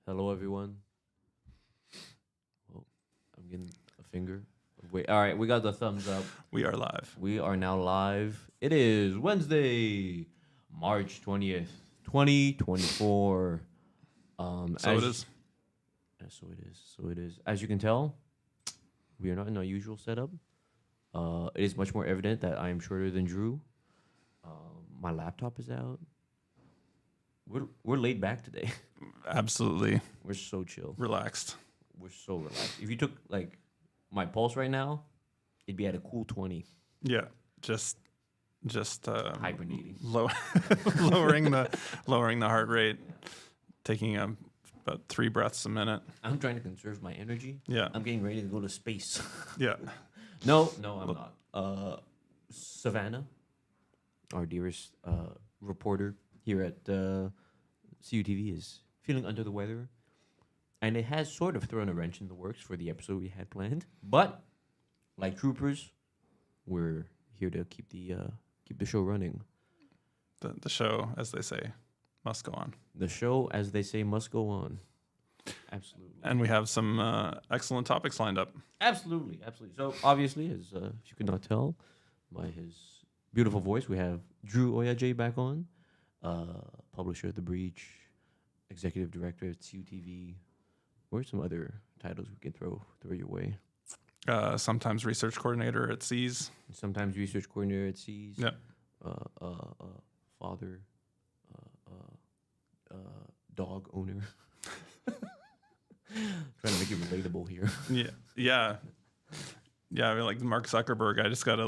Hello, everyone. Well, I'm getting a finger. Wait, all right, we got the thumbs up. We are live. We are now live. It is Wednesday, March 20th, 2024. So it is. So it is. So it is. As you can tell, we are not in our usual setup. It is much more evident that I am shorter than Drew. My laptop is out. We're laid back today. Absolutely We're so chill. relaxed. We're so relaxed. If you took like my pulse right now, it'd be at a cool 20. Yeah, just Hibernating. lowering the heart rate, taking about 3 breaths a minute. I'm trying to conserve my energy. Yeah, I'm getting ready to go to space. yeah. No, I'm not. Savannah, our dearest reporter here at CUTV, is feeling under the weather. And it has sort of thrown a wrench in the works for the episode we had planned. But, like troopers, we're here to keep the show running. The show, as they say, must go on. The show, as they say, must go on. Absolutely. And we have some excellent topics lined up. Absolutely. So, obviously, as if you could not tell by his beautiful voice, we have Dru Oja Jay back on, publisher of The Breach, executive director at CUTV. Or some other titles we can throw your way. Sometimes research coordinator at SEAS. Sometimes research coordinator at SEAS. Yeah. Father, dog owner. Trying to make it relatable here. Yeah. I mean, like Mark Zuckerberg, I just gotta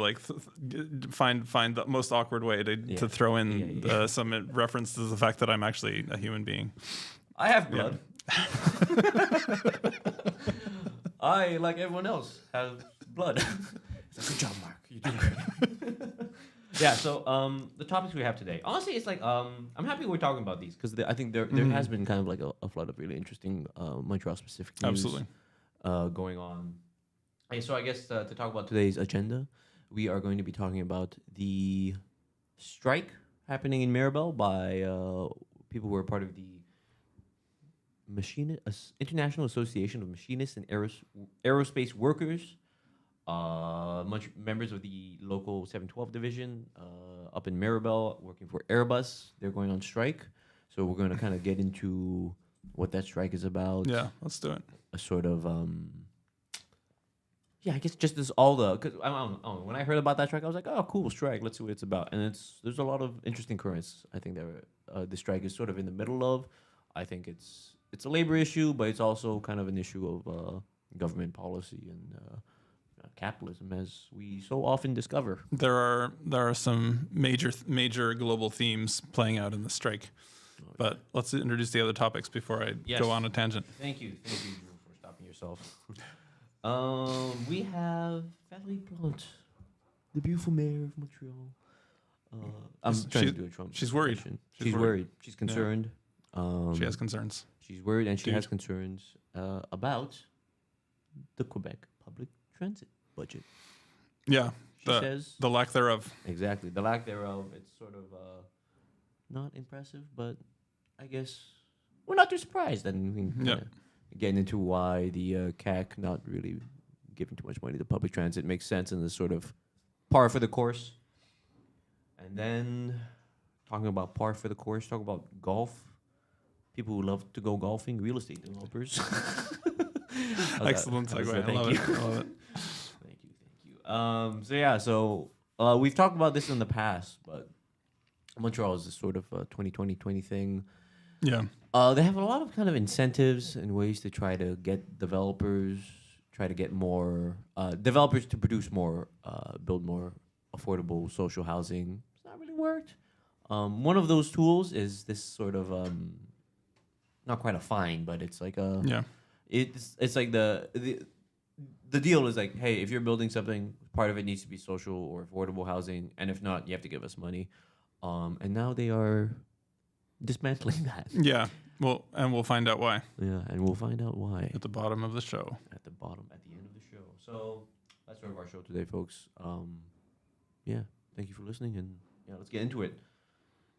find the most awkward way to throw in some reference to the fact that I'm actually a human being. I have blood. I, like everyone else, have blood. Good job, Mark. You're doing great. Yeah. So, the topics we have today. Honestly, it's like I'm happy we're talking about these because I think there has been kind of like a flood of really interesting Montreal specific news. Absolutely. Going on. Okay, so I guess to talk about today's agenda, we are going to be talking about the strike happening in Mirabel by people who are part of the International Association of Machinists and Aerospace Workers, members of the local 712 division up in Mirabel working for Airbus. They're going on strike. So we're going to kind of get into what that strike is about. Yeah, let's do it. A sort of, I guess just this all the, because I don't know, when I heard about that strike, I was like, oh, cool, strike, let's see what it's about. And there's a lot of interesting currents. I think that the strike is sort of in the middle of. I think it's a labor issue, but it's also kind of an issue of government policy and capitalism, as we so often discover. There are some major global themes playing out in the strike, but let's introduce the other topics before I go on a tangent. Thank you, Drew, for stopping yourself. We have Valérie Plante, the beautiful mayor of Montreal. I'm trying to do a Trump. She's worried. She's worried. She's concerned. Yeah. She has concerns. She's worried, and she has concerns about the Quebec public transit budget. Yeah, she says the lack thereof. Exactly, the lack thereof. It's sort of not impressive, but I guess we're not too surprised. And we can getting into why the CAC not really giving too much money to public transit makes sense and is sort of par for the course. And then talking about par for the course, talk about golf. People who love to go golfing, real estate developers. Excellent segue. I love it. Thank you. So we've talked about this in the past, but Montreal is this sort of 2020 thing. Yeah. They have a lot of kind of incentives and ways to try to get developers, more developers to produce more, build more affordable social housing. It's not really worked. One of those tools is this sort of not quite a fine, but it's like it's like the deal is like, hey, if you're building something, part of it needs to be social or affordable housing, and if not, you have to give us money. And now they are dismantling that. Yeah. Well, and we'll find out why. Yeah, and we'll find out why at the bottom of the show. At the end of the show. So that's sort of our show today, folks. Thank you for listening, and let's get into it.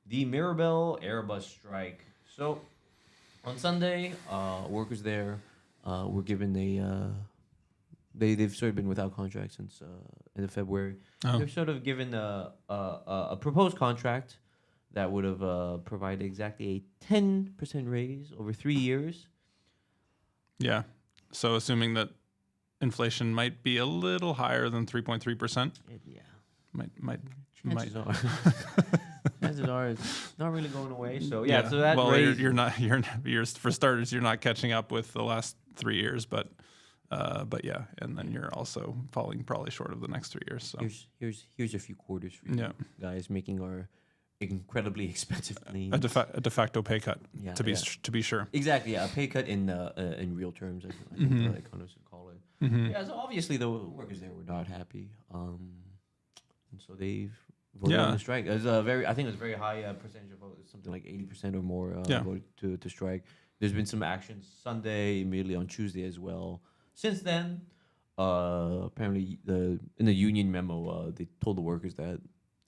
The Mirabel Airbus strike. So On Sunday, workers there were given a. They've sort of been without contract since end of February. Oh. They're sort of given a proposed contract that would have provided exactly a 10% raise over 3 years. Yeah. So assuming that inflation might be a little higher than 3.3%. Yeah. Might. Chances are it's not really going away. So yeah. So that well, raise, you're for starters, you're not catching up with the last 3 years, but yeah, and then you're also falling probably short of the next 3 years. So here's a few quarters for you guys, making our incredibly expensive planes. A de facto pay cut, to be sure. Exactly, yeah, a pay cut in real terms, I think the economists would call it. Mm-hmm. Yeah, so obviously the workers there were not happy, and so they've voted on the strike. There's I think it was a very high percentage of votes, something like 80% or more voted to strike. There's been some action Sunday, immediately on Tuesday as well. Since then, apparently in the union memo, they told the workers that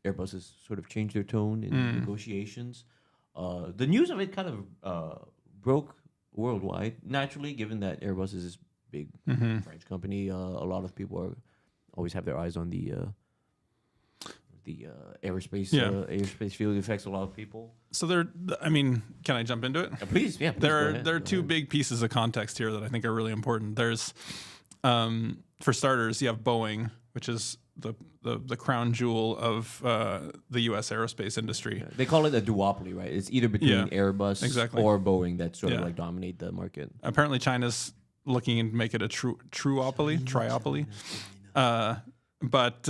Airbus has sort of changed their tone in negotiations. The news of it kind of broke worldwide, naturally, given that Airbus is this big French company. A lot of people always have their eyes on the aerospace field. It affects a lot of people. So can I jump into it? Please, yeah. There are two big pieces of context here that I think are really important. There's, for starters, you have Boeing, which is the crown jewel of the U.S. aerospace industry. Yeah. They call it a duopoly, right? It's either between Airbus or Boeing that sort of like dominate the market. Apparently, China's looking to make it a triopoly, but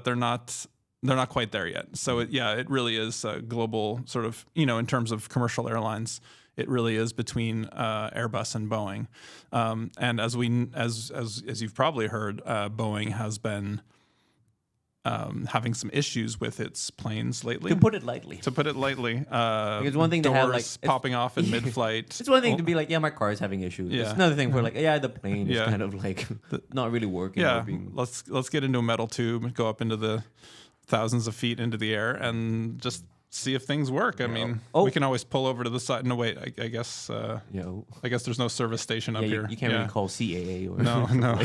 they're not. They're not quite there yet. So it really is a global sort of, in terms of commercial airlines, it really is between Airbus and Boeing. And as you've probably heard, Boeing has been having some issues with its planes lately. To put it lightly. It's one thing to have like popping off in mid-flight. It's one thing to be like, my car is having issues. Yeah. It's another thing for like, the plane is kind of like not really working. Yeah, let's get into a metal tube and go up into the thousands of feet into the air and just see if things work. I mean, we can always pull over to the side. No, wait, I guess I guess there's no service station up here. You can't really call CAA or no.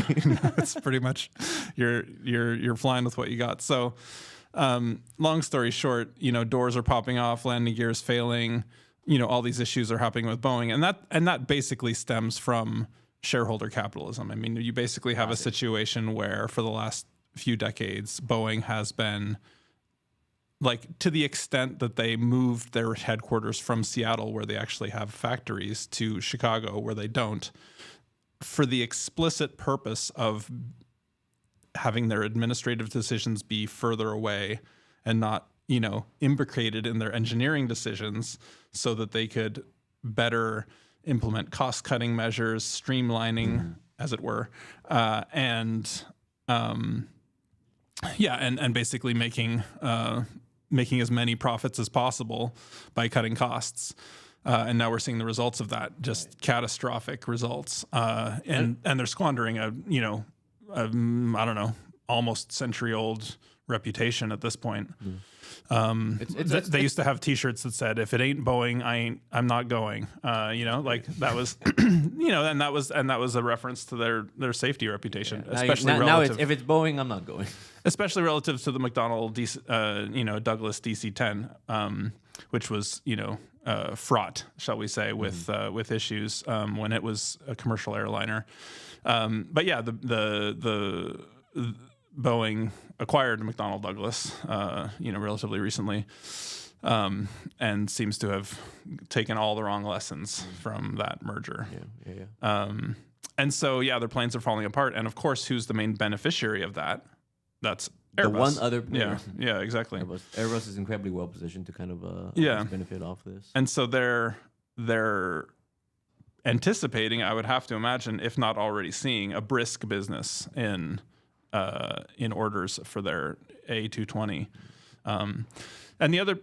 It's pretty much you're flying with what you got. So, long story short, doors are popping off, landing gears failing. All these issues are happening with Boeing, and that basically stems from shareholder capitalism. I mean, you basically have a situation where for the last few decades, Boeing has been, like, to the extent that they moved their headquarters from Seattle, where they actually have factories, to Chicago, where they don't, for the explicit purpose of having their administrative decisions be further away and not, imbricated in their engineering decisions, so that they could better implement cost-cutting measures, streamlining, as it were, and basically making as many profits as possible by cutting costs. And now we're seeing the results of that, just catastrophic results. And they're squandering a I don't know, almost century-old reputation at this point. They used to have T-shirts that said, "If it ain't Boeing, I'm not going." Like that was, and that was a reference to their safety reputation, especially relative. Now if it's Boeing, I'm not going. Especially relative to the McDonnell, Douglas DC-10, which was fraught, shall we say, with issues when it was a commercial airliner. But yeah, the Boeing acquired McDonnell Douglas, relatively recently, and seems to have taken all the wrong lessons from that merger. And so, their planes are falling apart. And of course, who's the main beneficiary of that? That's Airbus. The one other player. Yeah, exactly. Airbus is incredibly well positioned to kind of benefit off this. And so they're anticipating, I would have to imagine, if not already seeing, a brisk business in orders for their A220. And the other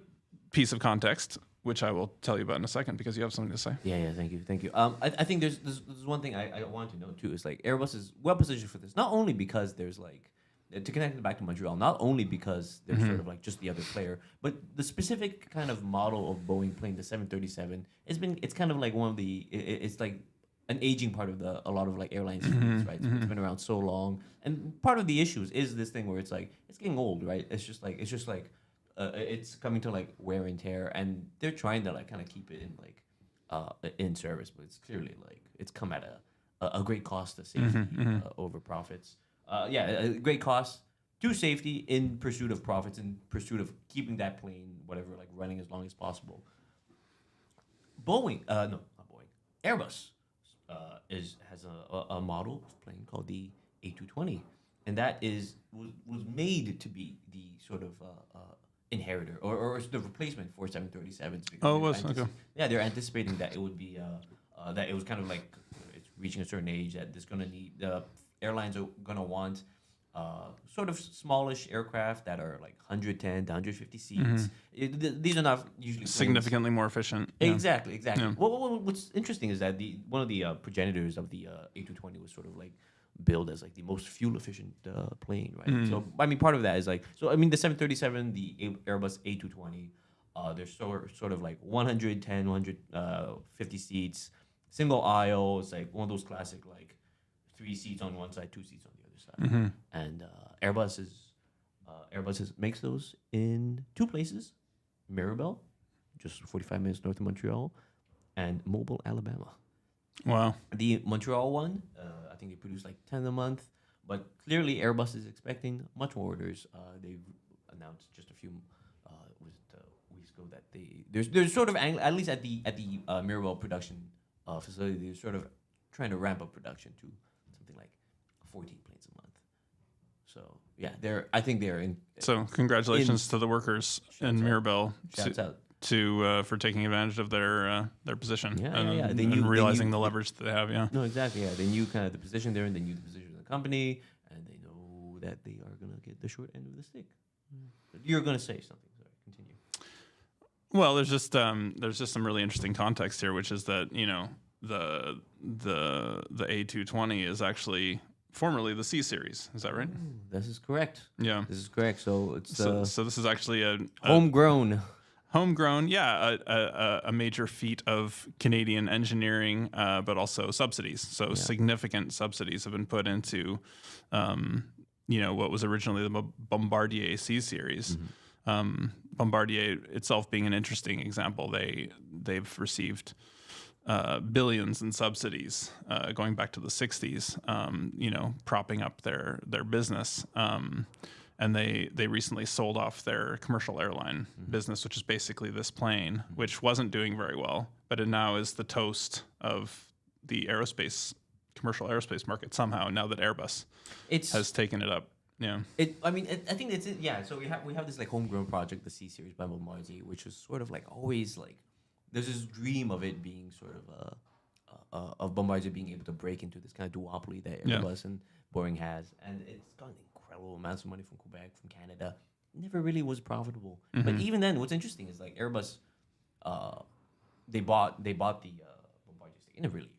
piece of context, which I will tell you about in a second, because you have something to say. Yeah, thank you. I think there's one thing I want to know too, is like Airbus is well positioned for this, not only because there's like to connect it back to Montreal, not only because they're sort of like just the other player, but the specific kind of model of Boeing plane, the 737, it's kind of like one of the, it's like an aging part of a lot of like airlines, right? So it's been around so long, and part of the issues is this thing where it's like it's getting old, right? It's just like it's coming to like wear and tear, and they're trying to like kind of keep it in like in service, but it's clearly like it's come at a great cost to safety over profits. A great cost to safety in pursuit of profits, in pursuit of keeping that plane, whatever, like running as long as possible. Boeing, no, not Boeing, Airbus has a model of plane called the A220, and that was made to be the sort of inheritor or the replacement for 737s. Oh, it was okay. Yeah, they're anticipating that it would be that it was kind of like it's reaching a certain age that there's gonna need airlines are gonna want sort of smallish aircraft that are like 110 to 150 seats. These are not usually significantly more efficient. Exactly. Yeah. What's interesting is that one of the progenitors of the A220 was sort of like billed as like the most fuel efficient plane, right? So I mean, part of that is like the 737, the Airbus A220, they're sort of like 110, 150 seats, single aisle. It's like one of those classic like 3 seats on one side, 2 seats on the other side. And Airbus makes those in 2 places: Mirabel, just 45 minutes north of Montreal, and Mobile, Alabama. Wow. The Montreal one, I think they produce like 10 a month, but clearly Airbus is expecting much more orders. They've announced just a few weeks ago that there's sort of at least at the Mirabel production facility, they're sort of trying to ramp up production to something like 14 planes a month. So yeah, I think they're in. So congratulations to the workers in Mirabel. Shouts out. For taking advantage of their position and realizing the leverage that they have. Yeah. No, exactly. Yeah, they knew kind of the position there, and they knew the position of the company, and they know that they are gonna get the short end of the stick. You're gonna say something. Sorry, continue. Well, there's just some really interesting context here, which is that the A220 is actually formerly the C series. Is that right? This is correct. Yeah, this is correct. So it's so this is actually a homegrown. Homegrown, a major feat of Canadian engineering, but also subsidies. So significant subsidies have been put into, what was originally the Bombardier C series. Bombardier itself being an interesting example, they've received billions in subsidies going back to the 60s, propping up their business. And they recently sold off their commercial airline business, which is basically this plane, which wasn't doing very well, but it now is the toast of the commercial aerospace market somehow, now that Airbus has taken it up. Yeah. I think it's it. Yeah. So we have this like homegrown project, the C series by Bombardier, which was sort of like always like there's this dream of it being sort of Bombardier being able to break into this kind of duopoly that Airbus and Boeing has, and it's gotten incredible amounts of money from Quebec, from Canada. Never really was profitable. But even then, what's interesting is like Airbus, they bought the Bombardier stake. It really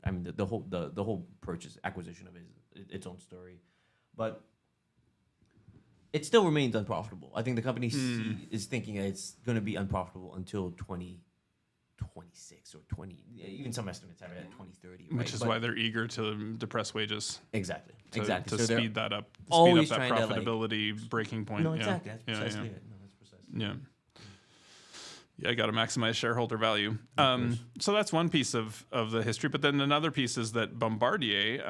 the whole acquisition of it is its own story, but it still remains unprofitable. I think the company is thinking that it's going to be unprofitable until 2026 or 20. Even some estimates have it at 2030. Right? Which is why they're eager to depress wages. Exactly. To so speed that up. Always speed up that profitability breaking point. No, exactly. That's precisely it. No, that's precisely. Yeah. Yeah, I got to maximize shareholder value. So that's one piece of the history. But then another piece is that Bombardier,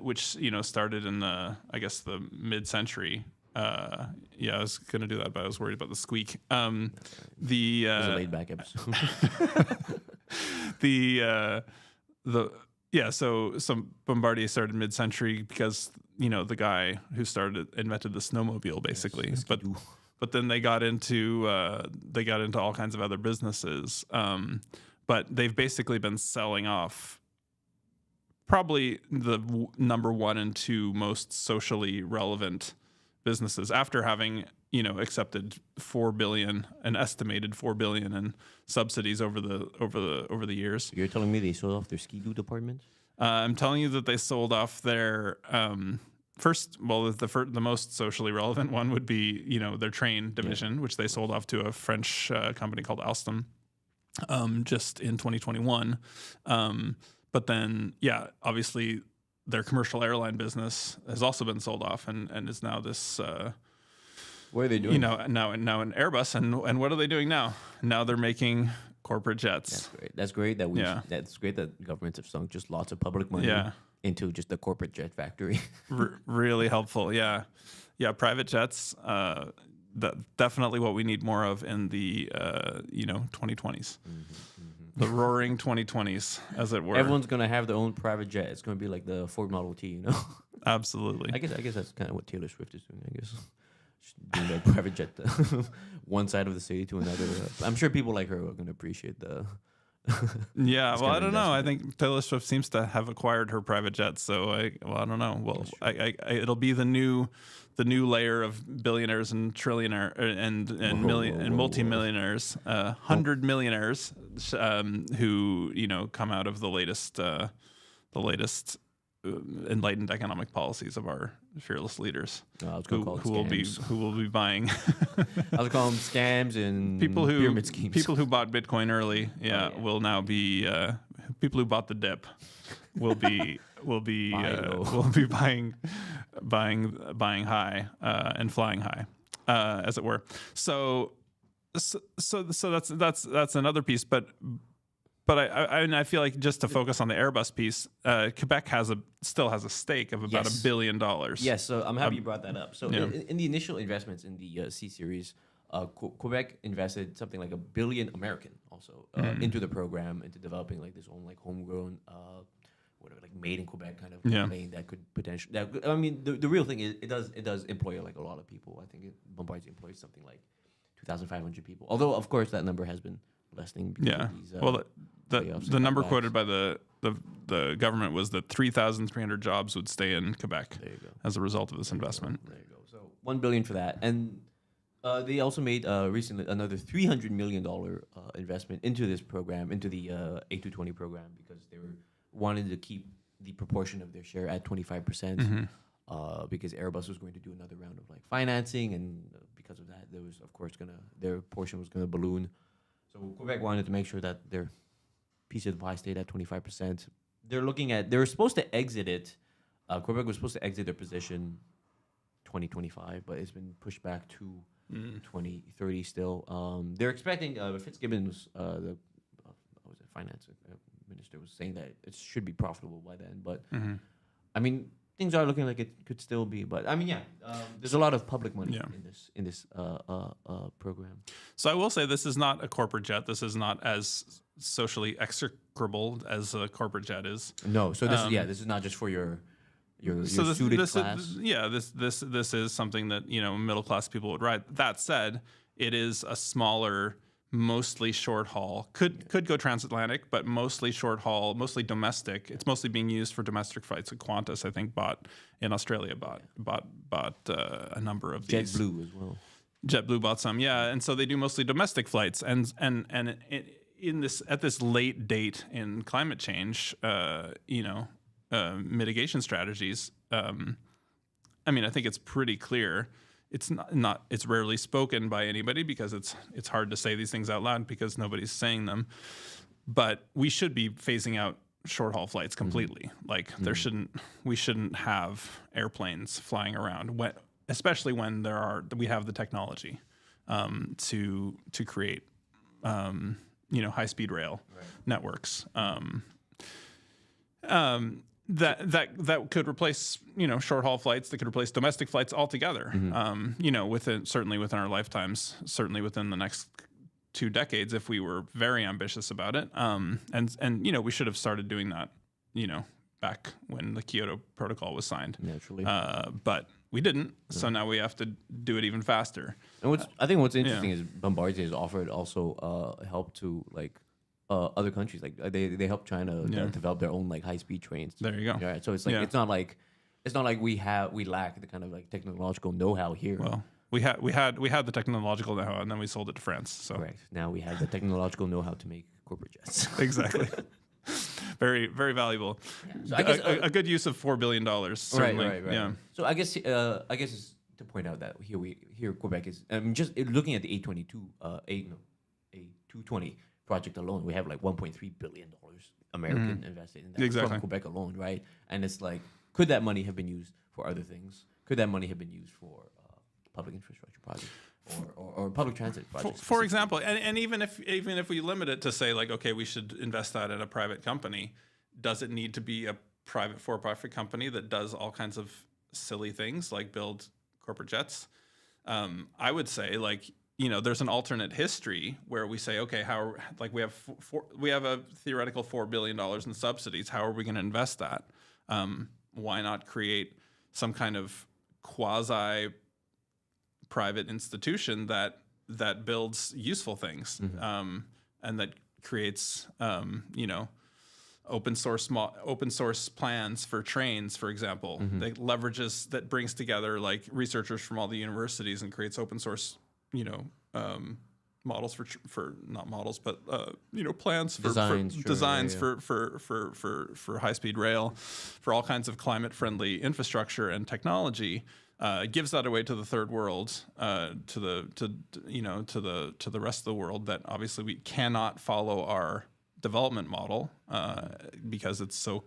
which started in the mid-century. I was gonna do that, but I was worried about the squeak. It was a laid-back episode. So some Bombardier started mid-century because the guy who invented the snowmobile basically, yes, but then they got into all kinds of other businesses. But they've basically been selling off probably the number 1 and 2 most socially relevant businesses after having accepted an estimated $4 billion in subsidies over the years. You're telling me they sold off their ski-doo department? I'm telling you that they sold off their first. Well, the most socially relevant one would be their train division, which they sold off to a French company called Alstom just in 2021. But then, obviously their commercial airline business has also been sold off and is now this. What are they doing? Now an Airbus, and what are they doing now? Now they're making corporate jets. That's great that that's great that governments have sunk just lots of public money into just the corporate jet factory. Really helpful. Yeah. Private jets. Definitely what we need more of in the 2020s. The roaring 2020s, as it were. Everyone's gonna have their own private jet. It's gonna be like the Ford Model T, Absolutely. I guess that's kind of what Taylor Swift is doing. I guess just doing that private jet, one side of the city to another. I'm sure people like her are gonna appreciate the. Yeah, well, I don't know. I think Taylor Swift seems to have acquired her private jet, so I don't know. Well, it'll be the new layer of billionaires and trillionaire and multimillionaires, 100 millionaires, who come out of the latest enlightened economic policies of our fearless leaders, who will be buying. I was calling them scams and pyramid schemes. People who bought Bitcoin early, will now be people who bought the dip. Will be buying high and flying high, as it were. So that's another piece, but I feel like just to focus on the Airbus piece, Quebec still has a stake of about $1 billion. Yes, so I'm happy you brought that up. So in the initial investments in the C series, Quebec invested something like $1 billion American also into the program, into developing like this own like homegrown made in Quebec kind of plane that could potentially. I mean, the real thing is it does employ like a lot of people. I think Bombardier employs something like 2,500 people. Although of course that number has been lessening. Because of these, the number quoted by the government was that 3,300 jobs would stay in Quebec as a result of this investment. There you go. So $1 billion for that, and they also made recently another $300 million investment into this program, into the A220 program, because they wanted to keep the proportion of their share at 25%, because Airbus was going to do another round of like financing, and because of that, there was of course their portion was gonna balloon. So Quebec wanted to make sure that their piece of the pie stayed at 25%. They were supposed to exit it. Quebec was supposed to exit their position 2025, but it's been pushed back to 2030 still. They're expecting Fitzgibbons, the finance minister, was saying that it should be profitable by then. But I mean, things are looking like it could still be. But I mean, there's a lot of public money in this program. So I will say this is not a corporate jet. This is not as socially execrable as a corporate jet is. No. So this is not just for your suited class. This is something that middle class people would ride. That said, it is a smaller, mostly short haul. Could go transatlantic, but mostly short haul, mostly domestic. It's mostly being used for domestic flights. Qantas, I think, bought a number of these. JetBlue as well. JetBlue bought some, and so they do mostly domestic flights. And at this late date in climate change, mitigation strategies. I mean, I think it's pretty clear. It's not. It's rarely spoken by anybody because it's hard to say these things out loud because nobody's saying them. But we should be phasing out short haul flights completely. Like we shouldn't have airplanes flying around, especially when we have the technology to create high speed rail networks. That could replace short haul flights. That could replace domestic flights altogether. Certainly within our lifetimes, certainly within the next 2 decades, if we were very ambitious about it. And we should have started doing that. Back when the Kyoto Protocol was signed. Naturally, but we didn't. So now we have to do it even faster. And I think what's interesting is Bombardier has offered also help to like. Other countries, like they help China develop their own like high speed trains. There you go. Right. So it's like it's not like we lack the kind of like technological know-how here. Well, we had the technological know-how, and then we sold it to France. So correct. Now we have the technological know-how to make corporate jets. Exactly. very, very valuable. So I guess, A good use of $4 billion, certainly. Right. Yeah. So I guess it's to point out that here Quebec is. I mean, just looking at the A220 project alone, we have like $1.3 billion American invested in that Exactly. from Quebec alone, right? And it's like, could that money have been used for other things? Could that money have been used for public infrastructure projects or public transit projects? For example, and even if we limit it to say like, okay, we should invest that in a private company, does it need to be a private for-profit company that does all kinds of silly things like build corporate jets? I would say like, there's an alternate history where we say, okay, we have a theoretical $4 billion in subsidies. How are we going to invest that? Why not create some kind of quasi-private institution that builds useful things, and that creates, open source plans for trains, for example, that brings together like researchers from all the universities and creates open source, models for not models, but plans for designs for high speed rail, for all kinds of climate friendly infrastructure and technology. Gives that away to the third world, to the rest of the world that obviously we cannot follow our development model because it's so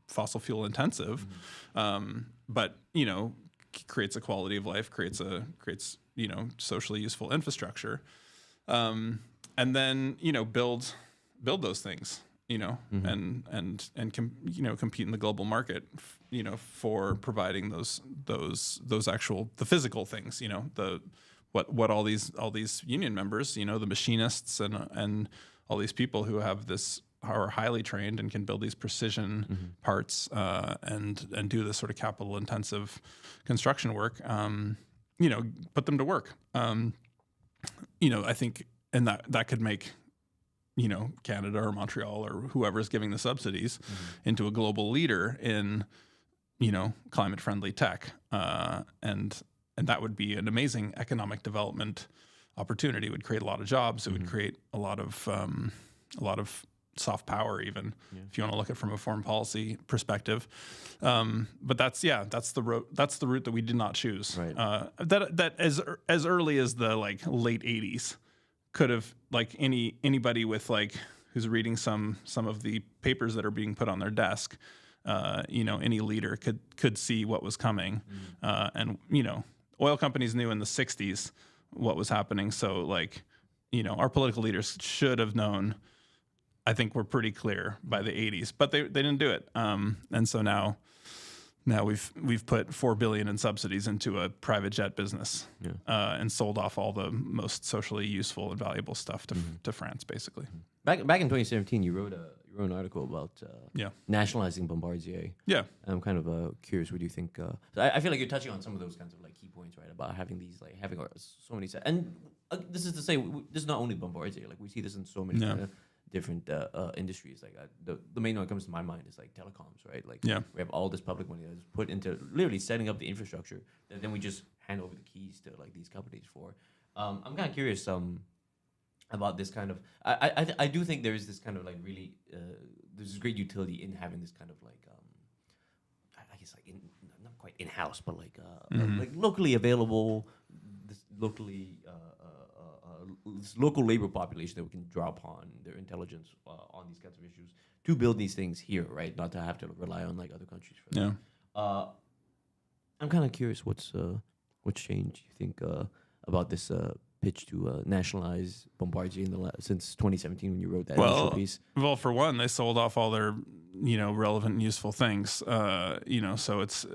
fossil fuel intensive, but creates a quality of life, creates socially useful infrastructure, and then build those things, and compete in the global market, for providing those actual the physical things, what all these union members, the machinists and all these people who are highly trained and can build these precision parts and do this sort of capital intensive construction work, put them to work. I think, and that could make Canada or Montreal or whoever is giving the subsidies into a global leader in climate friendly tech, and that would be an amazing economic development opportunity. It would create a lot of jobs. It would create a lot of soft power, even if you want to look at it from a foreign policy perspective. But that's the route that we did not choose. Right. That as early as the late 80s could have, anybody with who's reading some of the papers that are being put on their desk, any leader could see what was coming. And oil companies knew in the 60s what was happening. So our political leaders should have known. I think we're pretty clear by the 80s, but they didn't do it. And so now we've put $4 billion in subsidies into a private jet business, and sold off all the most socially useful and valuable stuff to France, basically. Back in 2017, you wrote an article about nationalizing Bombardier. Yeah, I'm kind of curious. What do you think? So I feel like you're touching on some of those kinds of key points, right? About having these having so many and this is to say this is not only Bombardier. We see this in so many different industries. The main one that comes to my mind is telecoms, right? We have all this public money that is put into literally setting up the infrastructure that then we just hand over the keys to these companies for. I'm kind of curious about this kind of. I do think there is this kind of really there's this great utility in having this kind of I guess not quite in house, but locally available, this locally. This local labor population that we can draw upon their intelligence on these kinds of issues to build these things here, right? Not to have to rely on other countries for that. I'm kind of curious what's changed, you think, about this pitch to nationalize Bombardier since 2017 when you wrote that initial piece? Well, for one, they sold off all their relevant and useful things. So it's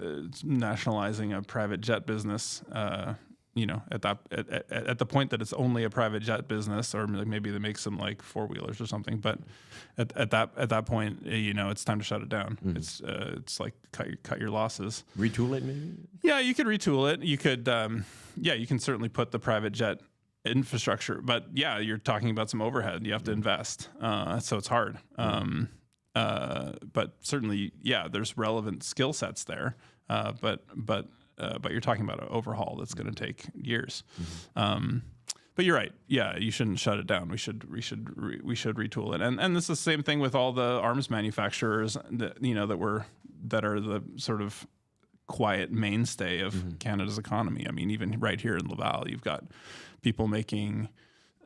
nationalizing a private jet business. At the point that it's only a private jet business, or maybe they make some 4-wheelers or something. But at that point, it's time to shut it down. It's cut your losses. Retool it, maybe. Yeah, you could retool it. You could, you can certainly put the private jet infrastructure. But you're talking about some overhead. You have to invest, so it's hard. But certainly, there's relevant skill sets there. But you're talking about an overhaul that's going to take years. But you're right. Yeah, you shouldn't shut it down. We should retool it. And this is the same thing with all the arms manufacturers that that are the sort of quiet mainstay of Canada's economy. I mean, even right here in Laval, you've got people making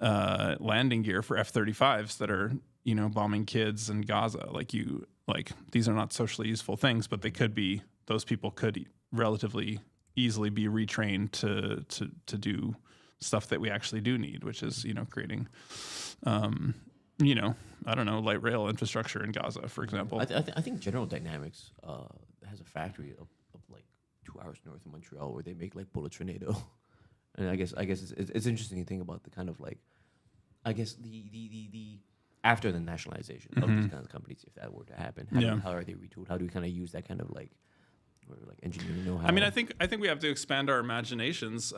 landing gear for F-35s that are bombing kids in Gaza. Like these are not socially useful things, but they could be. Those people could relatively easily be retrained to do stuff that we actually do need, which is creating I don't know, light rail infrastructure in Gaza, for example. I think General Dynamics has a factory of like 2 hours north of Montreal where they make like bullets for NATO. And I guess it's interesting to think about the kind of like, I guess the after the nationalization of these kind of companies, if that were to happen, how are they retooled? How do we kind of use that kind of like engineering know-how? I mean, I think we have to expand our imaginations.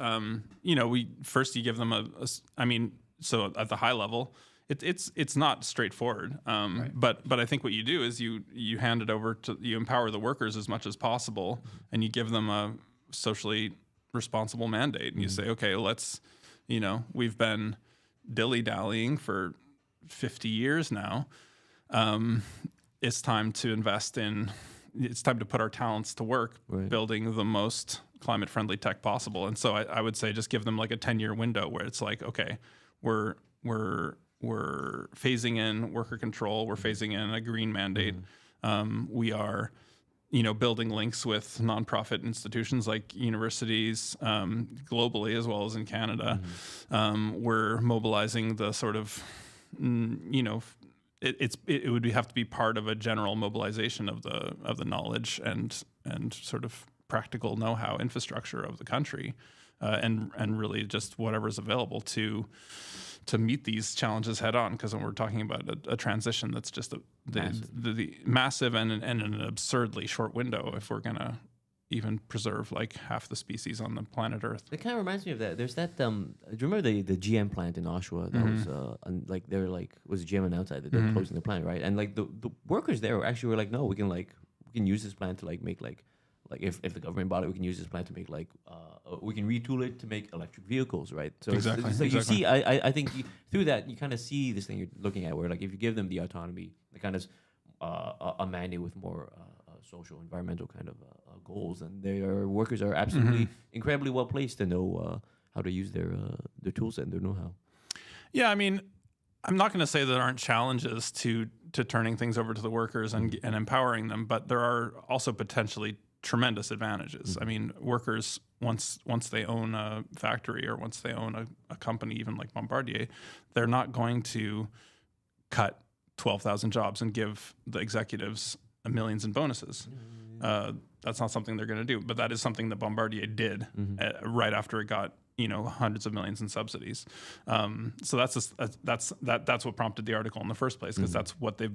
You give them so at the high level, it's not straightforward. Right. But I think what you do is you hand it over you empower the workers as much as possible, and you give them a socially responsible mandate, and you say, okay, let's, we've been dilly-dallying for 50 years now. It's time to it's time to put our talents to work, building the most climate-friendly tech possible. And so I would say just give them like a 10-year window where it's like, okay, we're phasing in worker control, we're phasing in a green mandate. We are, building links with nonprofit institutions like universities globally as well as in Canada. We're mobilizing the sort of, it would have to be part of a general mobilization of the knowledge and sort of practical know-how infrastructure of the country, and really just whatever's available to meet these challenges head on. Because when we're talking about a transition that's just the massive and an absurdly short window if we're gonna even preserve like half the species on the planet Earth. It kind of reminds me of that. There's that. Do you remember the GM plant in Oshawa? That was was GM announced that they're closing the plant, right? And like the workers there actually were like, no, we can use this plant to like make like if the government bought it, we can use this plant to make like we can retool it to make electric vehicles, right? So exactly. It's like you see, I think through that you kind of see this thing you're looking at, where like if you give them the autonomy, the kind of a mandate with more social, environmental kind of goals, and their workers are absolutely incredibly well placed to know how to use their tool set and their know-how. Yeah, I mean, I'm not going to say there aren't challenges to turning things over to the workers and empowering them, but there are also potentially tremendous advantages. I mean, workers, once they own a factory or once they own a company, even like Bombardier, they're not going to cut 12,000 jobs and give the executives millions in bonuses. That's not something they're going to do, but that is something that Bombardier did right after it got hundreds of millions in subsidies. So that's what prompted the article in the first place, because that's what they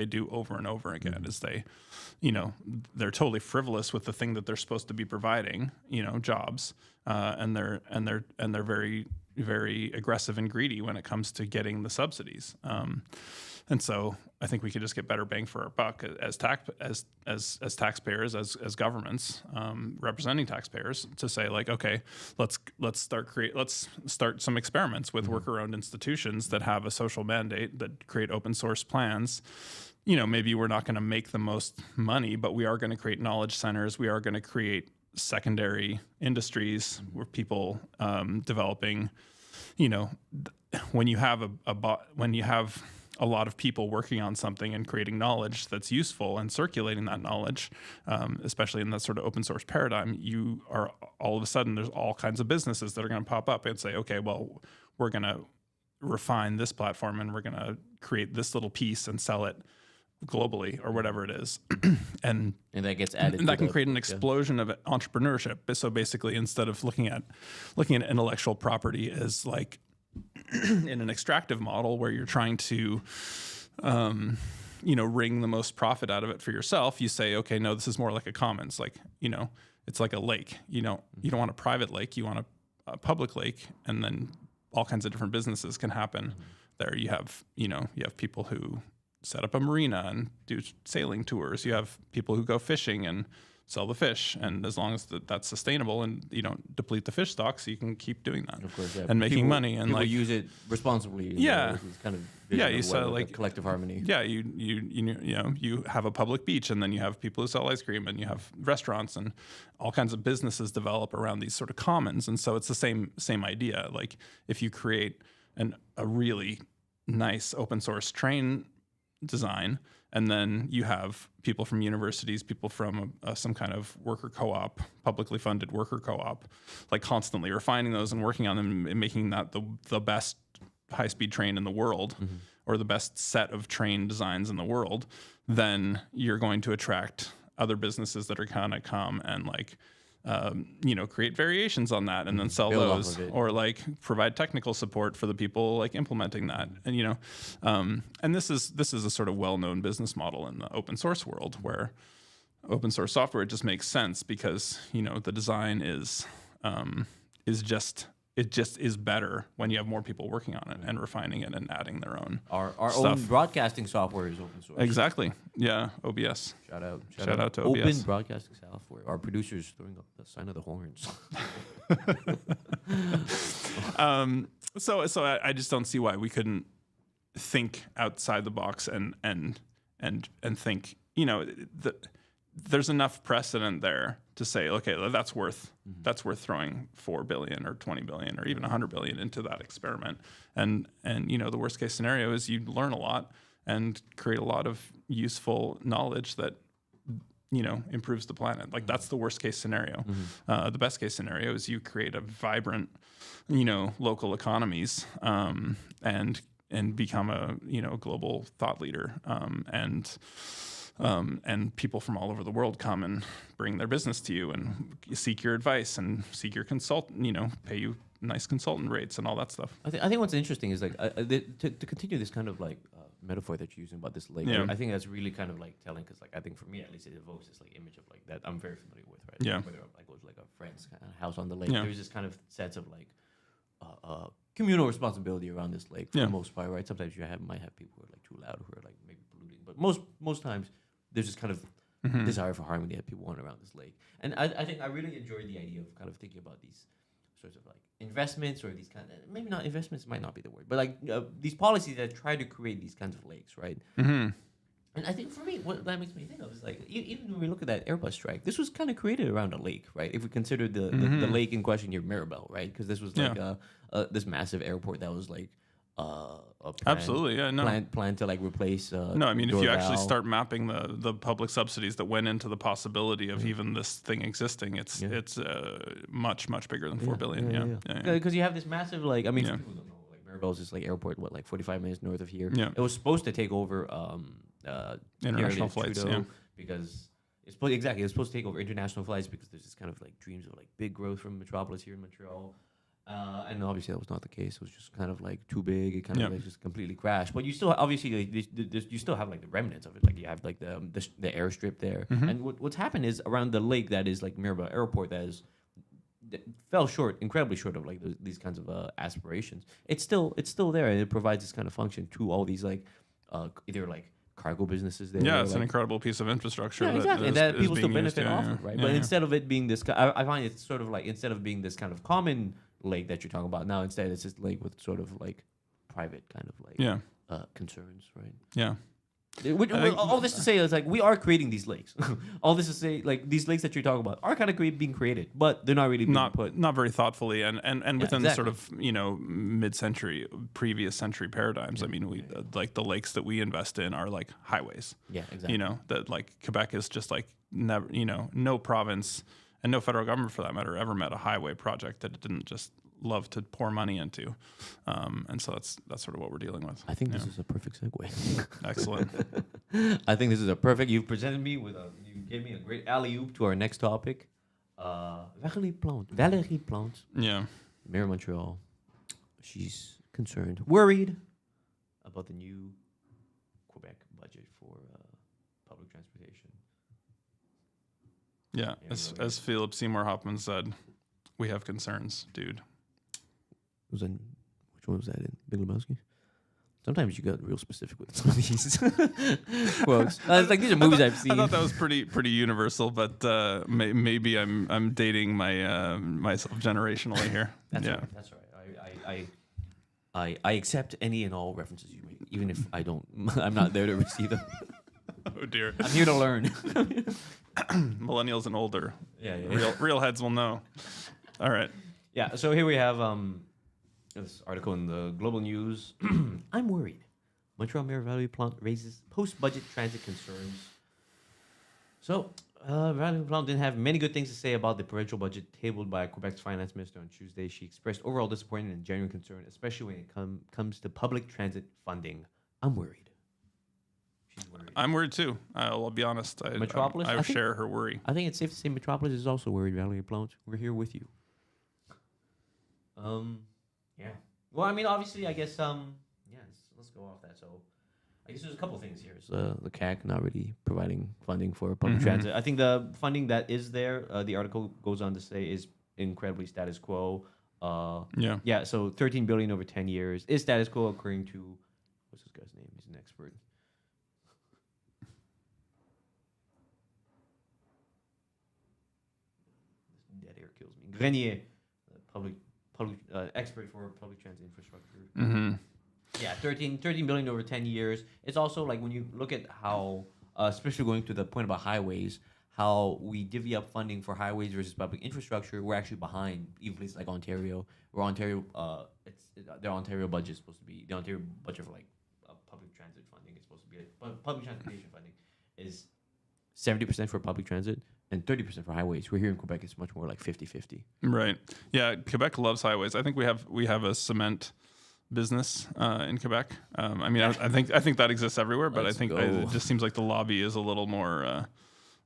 do over and over again. Is they're totally frivolous with the thing that they're supposed to be providing, jobs, and they're very, very aggressive and greedy when it comes to getting the subsidies. And so I think we could just get better bang for our buck as taxpayers, as governments, representing taxpayers, to say like, okay, let's start some experiments with worker-owned institutions that have a social mandate, that create open source plans. Maybe we're not going to make the most money, but we are going to create knowledge centers. We are going to create secondary industries where people developing. When you have a lot of people working on something and creating knowledge that's useful and circulating that knowledge, especially in that sort of open source paradigm, you are all of a sudden there's all kinds of businesses that are going to pop up and say, okay, well, we're going to refine this platform and we're going to create this little piece and sell it globally or whatever it is. and that gets added. And that can create an explosion of entrepreneurship. So basically, instead of looking at intellectual property as like in an extractive model where you're trying to wring the most profit out of it for yourself, you say, okay, no, this is more like a commons, like it's like a lake. You don't want a private lake, you want a public lake, and then all kinds of different businesses can happen there. You have people who set up a marina and do sailing tours. You have people who go fishing and sell the fish, and as long as that's sustainable and you don't deplete the fish stocks, you can keep doing that, Of course, yeah. and making money, and people like use it responsibly. Yeah. It's kind of Yeah, vision you of sell, what, like, collective harmony. yeah, you have a public beach, and then you have people who sell ice cream, and you have restaurants, and all kinds of businesses develop around these sort of commons. And so it's the same idea. Like if you create a really nice open source train design, and then you have people from universities, people from some kind of worker co-op, publicly funded worker co-op, like constantly refining those and working on them and making that the best high-speed train in the world, or the best set of train designs in the world, then you're going to attract other businesses that are going to come and like, create variations on that and then sell Build off those, of it. or like provide technical support for the people like implementing that. And, and this is a sort of well-known business model in the open source world, where open source software just makes sense because, the design is just better when you have more people working on it and refining it and adding their own Our stuff. own broadcasting software is open source. Exactly. Yeah. OBS. Shout out to Open OBS. broadcasting software. Our producers throwing up the sign of the horns. So I just don't see why we couldn't think outside the box and think, there's enough precedent there to say, okay, that's worth throwing 4 billion or 20 billion or even 100 billion into that experiment. And the worst case scenario is you learn a lot and create a lot of useful knowledge that improves the planet. Like that's the worst case scenario. The best case scenario is you create a vibrant, local economies, and become a global thought leader, and people from all over the world come and bring their business to you and seek your advice and seek your pay you nice consultant rates and all that stuff. I think what's interesting is like to continue this kind of like metaphor that you're using about this lake. Yeah. I think that's really kind of like telling, because like I think for me at least it evokes this like image of like that I'm very familiar with, right? Yeah. Whether I go to like a friend's kind of house on the lake, Yeah. there's this kind of sense of like communal responsibility around this lake for Yeah. the most part, right? Sometimes you might have people who are like too loud, who are like maybe polluting, but most times there's this kind of desire for harmony that people want around this lake. And I think I really enjoyed the idea of kind of thinking about these sorts of like investments, or these kind of, maybe not investments might not be the word, but like these policies that try to create these kinds of lakes, right? Mm-hmm. And I think for me, what that makes me think of is like, even when we look at that Airbus strike, this was kind of created around a lake, right? If we consider the lake in question here, Mirabel, right? Because this was like this massive airport that was like a plan, Absolutely, yeah, no. plan to like replace. No, I mean, if you actually Dorval. start mapping the public subsidies that went into the possibility of even this thing existing, it's much bigger than 4 billion. Yeah. Because you have this massive like, I mean, Yeah. for people who don't know, like Mirabel's this like airport, what, like 45 minutes north of here. Yeah. It was supposed to take over International Pierre flights, Trudeau, yeah. because it's supposed to take over international flights, because there's this kind of like dreams of like big growth from Metropolis here in Montreal. And obviously that was not the case. It was just kind of like too big. It kind of like just completely crashed. But you still obviously like, you still have like the remnants of it. Like you have like the airstrip there. And what's happened is around the lake that is like Mirabel Airport that fell short, incredibly short of like these kinds of aspirations. It's still there, and it provides this kind of function to all these like either like cargo businesses there. Yeah, it's like, an incredible piece of infrastructure. yeah, exactly. And that people still benefit off of, right? Yeah, But yeah. instead of it being this, I find it's sort of like, instead of being this kind of common lake that you're talking about now, instead it's this lake with sort of like private kind of like concerns, right? Yeah. All this to say is like we are creating these lakes. All this to say, like these lakes that you're talking about are kind of being created, but they're not really being put. Not very thoughtfully, and within the sort exactly. of mid-century, previous century paradigms. I mean, we like the lakes that we invest in are like highways. Yeah, exactly. That like Quebec is just like never, no province and no federal government for that matter ever met a highway project that it didn't just love to pour money into, and so that's sort of what we're dealing with. I think this is a perfect segue. Excellent. I think this is a perfect. You've presented me with you gave me a great alley oop to our next topic. Valérie Plante, Yeah. Mayor of Montreal. She's concerned, worried about the new Quebec budget for public transportation. Yeah. As Philip Seymour Hoffman said, we have concerns, dude. Which one was that in? Big Lebowski? Sometimes you get real specific with some of these quotes. It's like these are movies I've seen. I thought that was pretty universal, but maybe I'm dating myself generationally here. That's right. That's right. I accept any and all references you make, even if I don't. I'm not there to receive them. Oh dear. I'm here to learn. Millennials and older. Yeah. Real heads will know. All right. Yeah. So here we have this article in the Global News. I'm worried. Montreal Mayor Valérie Plante raises post-budget transit concerns. So, Valérie Plante didn't have many good things to say about the provincial budget tabled by Quebec's finance minister on Tuesday. She expressed overall disappointment and genuine concern, especially when it comes to public transit funding. I'm worried. She's worried. I'm worried too. I'll be honest. Metropolis? I share her worry. I think it's safe to say Metropolis is also worried, Valérie Plante. We're here with you. Yeah. Well, I mean, obviously, I guess, let's go off that. So, I guess there's a couple things here. So, the CAC not really providing funding for public transit. I think the funding that is there, the article goes on to say, is incredibly status quo. Yeah, so 13 billion over 10 years is status quo according to, what's this guy's name? He's an expert. This dead air kills me. Grenier, public expert for public transit infrastructure. Yeah, 13 billion over 10 years. It's also like when you look at how, especially going to the point about highways, how we divvy up funding for highways versus public infrastructure, we're actually behind even places like Ontario, where Ontario, their Ontario budget is supposed to be, the Ontario budget for like public transit funding is supposed to be, public transportation funding is 70% for public transit and 30% for highways. We're here in Quebec, it's much more like 50-50. Right. Yeah, Quebec loves highways. I think we have a cement business in Quebec. I mean, I think that exists everywhere, but I think it just seems like the lobby is a little more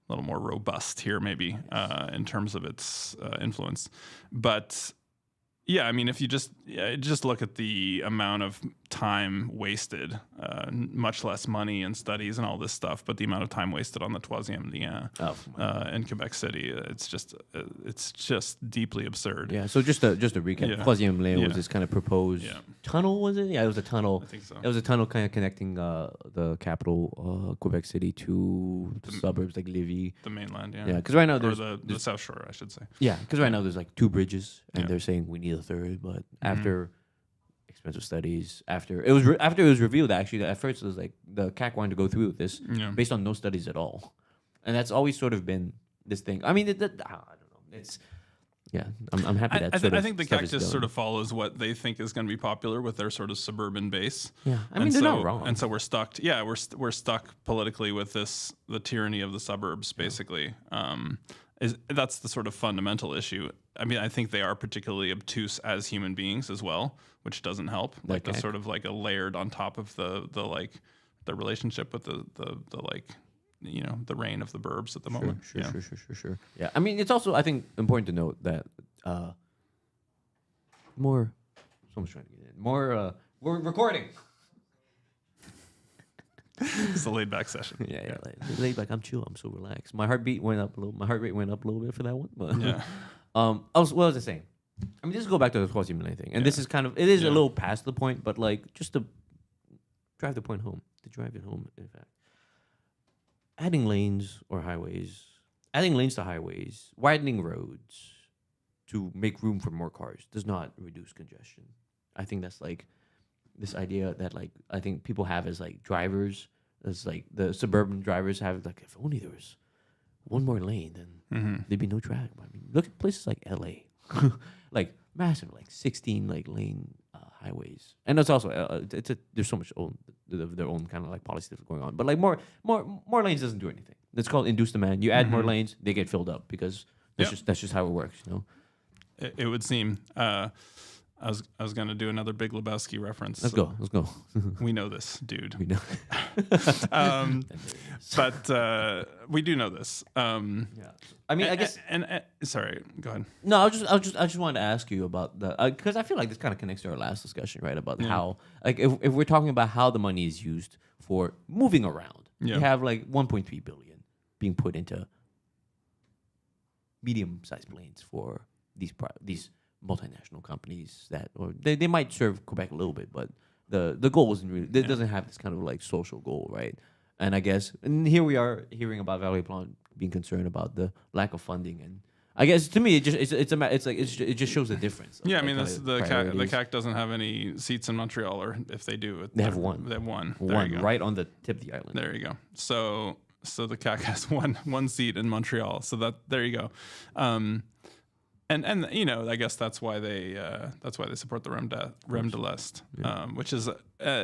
robust here, maybe in terms of its influence. But yeah, I mean, if you just look at the amount of time wasted, much less money and studies and all this stuff, but the amount of time wasted on the troisième lien in Quebec City, it's just deeply absurd. Yeah. So just to recap, troisième lien was this kind of proposed tunnel, was it? Yeah, it was a tunnel. I think so. It was a tunnel kind of connecting the capital, Quebec City, to the suburbs like Lévis. The mainland, yeah. Yeah, because right now there's the South Shore, I should say. Yeah, because right now there's like 2 bridges, and they're saying we need a third, but after expensive studies, after it was revealed actually that at first it was like the CAC wanted to go through with this based on no studies at all, and that's always sort of been this thing. I mean, I don't know. It's I'm happy that I think the CAC just sort of follows what they think is going to be popular with their sort of suburban base. Yeah, I mean they're not wrong. And so we're stuck. Yeah, we're stuck politically with the tyranny of the suburbs, basically. That's the sort of fundamental issue. I mean, I think they are particularly obtuse as human beings as well, which doesn't help. Like the sort of like a layered on top of the relationship with the like, you know, the reign of the burbs at the moment. Sure. Yeah, I mean, it's also, I think, important to note that someone's trying to get in. We're recording. It's a laid back session. Yeah. Laid back. I'm chill. I'm so relaxed. My heart rate went up a little bit for that one. But yeah. What was I saying? I mean, just go back to the troisième lien thing, and this is kind of a little past the point, but like just to drive the point home, in fact. Adding lanes to highways, widening roads to make room for more cars does not reduce congestion. I think that's like this idea that like I think people have as like drivers, as like the suburban drivers have like, if only there was one more lane, then there'd be no traffic. I mean, look at places like LA, like massive, like 16 like lane highways, and it's also there's so much their own kind of like policy that's going on. But like more lanes doesn't do anything. It's called induced demand. You add more lanes, they get filled up because that's just how it works. You know, it would seem. I was going to do another Big Lebowski reference. Let's go. We know this, dude. We know. But we do know this. I mean, I guess. And sorry, go ahead. No, I just wanted to ask you about the because I feel like this kind of connects to our last discussion, right? About how like if we're talking about how the money is used for moving around, you have like 1.3 billion being put into medium-sized lanes for these multinational companies that, or they might serve Quebec a little bit, but the goal wasn't really. It doesn't have this kind of like social goal, right? And I guess, and here we are hearing about Valérie Plante being concerned about the lack of funding, and I guess to me it just it just shows the difference. Yeah, I mean the CAC doesn't have any seats in Montreal, or if they do, they have one. They have one. One right on the tip of the island. There you go. So the CAC has one seat in Montreal. So there you go. And you know, I guess that's why they support the Rem de l'Est, which is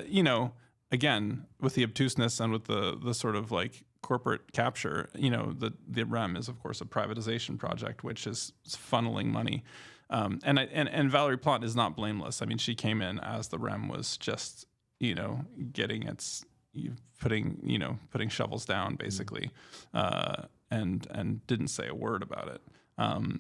you know, again, with the obtuseness and with the sort of like corporate capture, you know, the REM is of course a privatization project which is funneling money, and Valérie Plante is not blameless. I mean, she came in as the REM was just, you know, putting shovels down basically, and didn't say a word about it.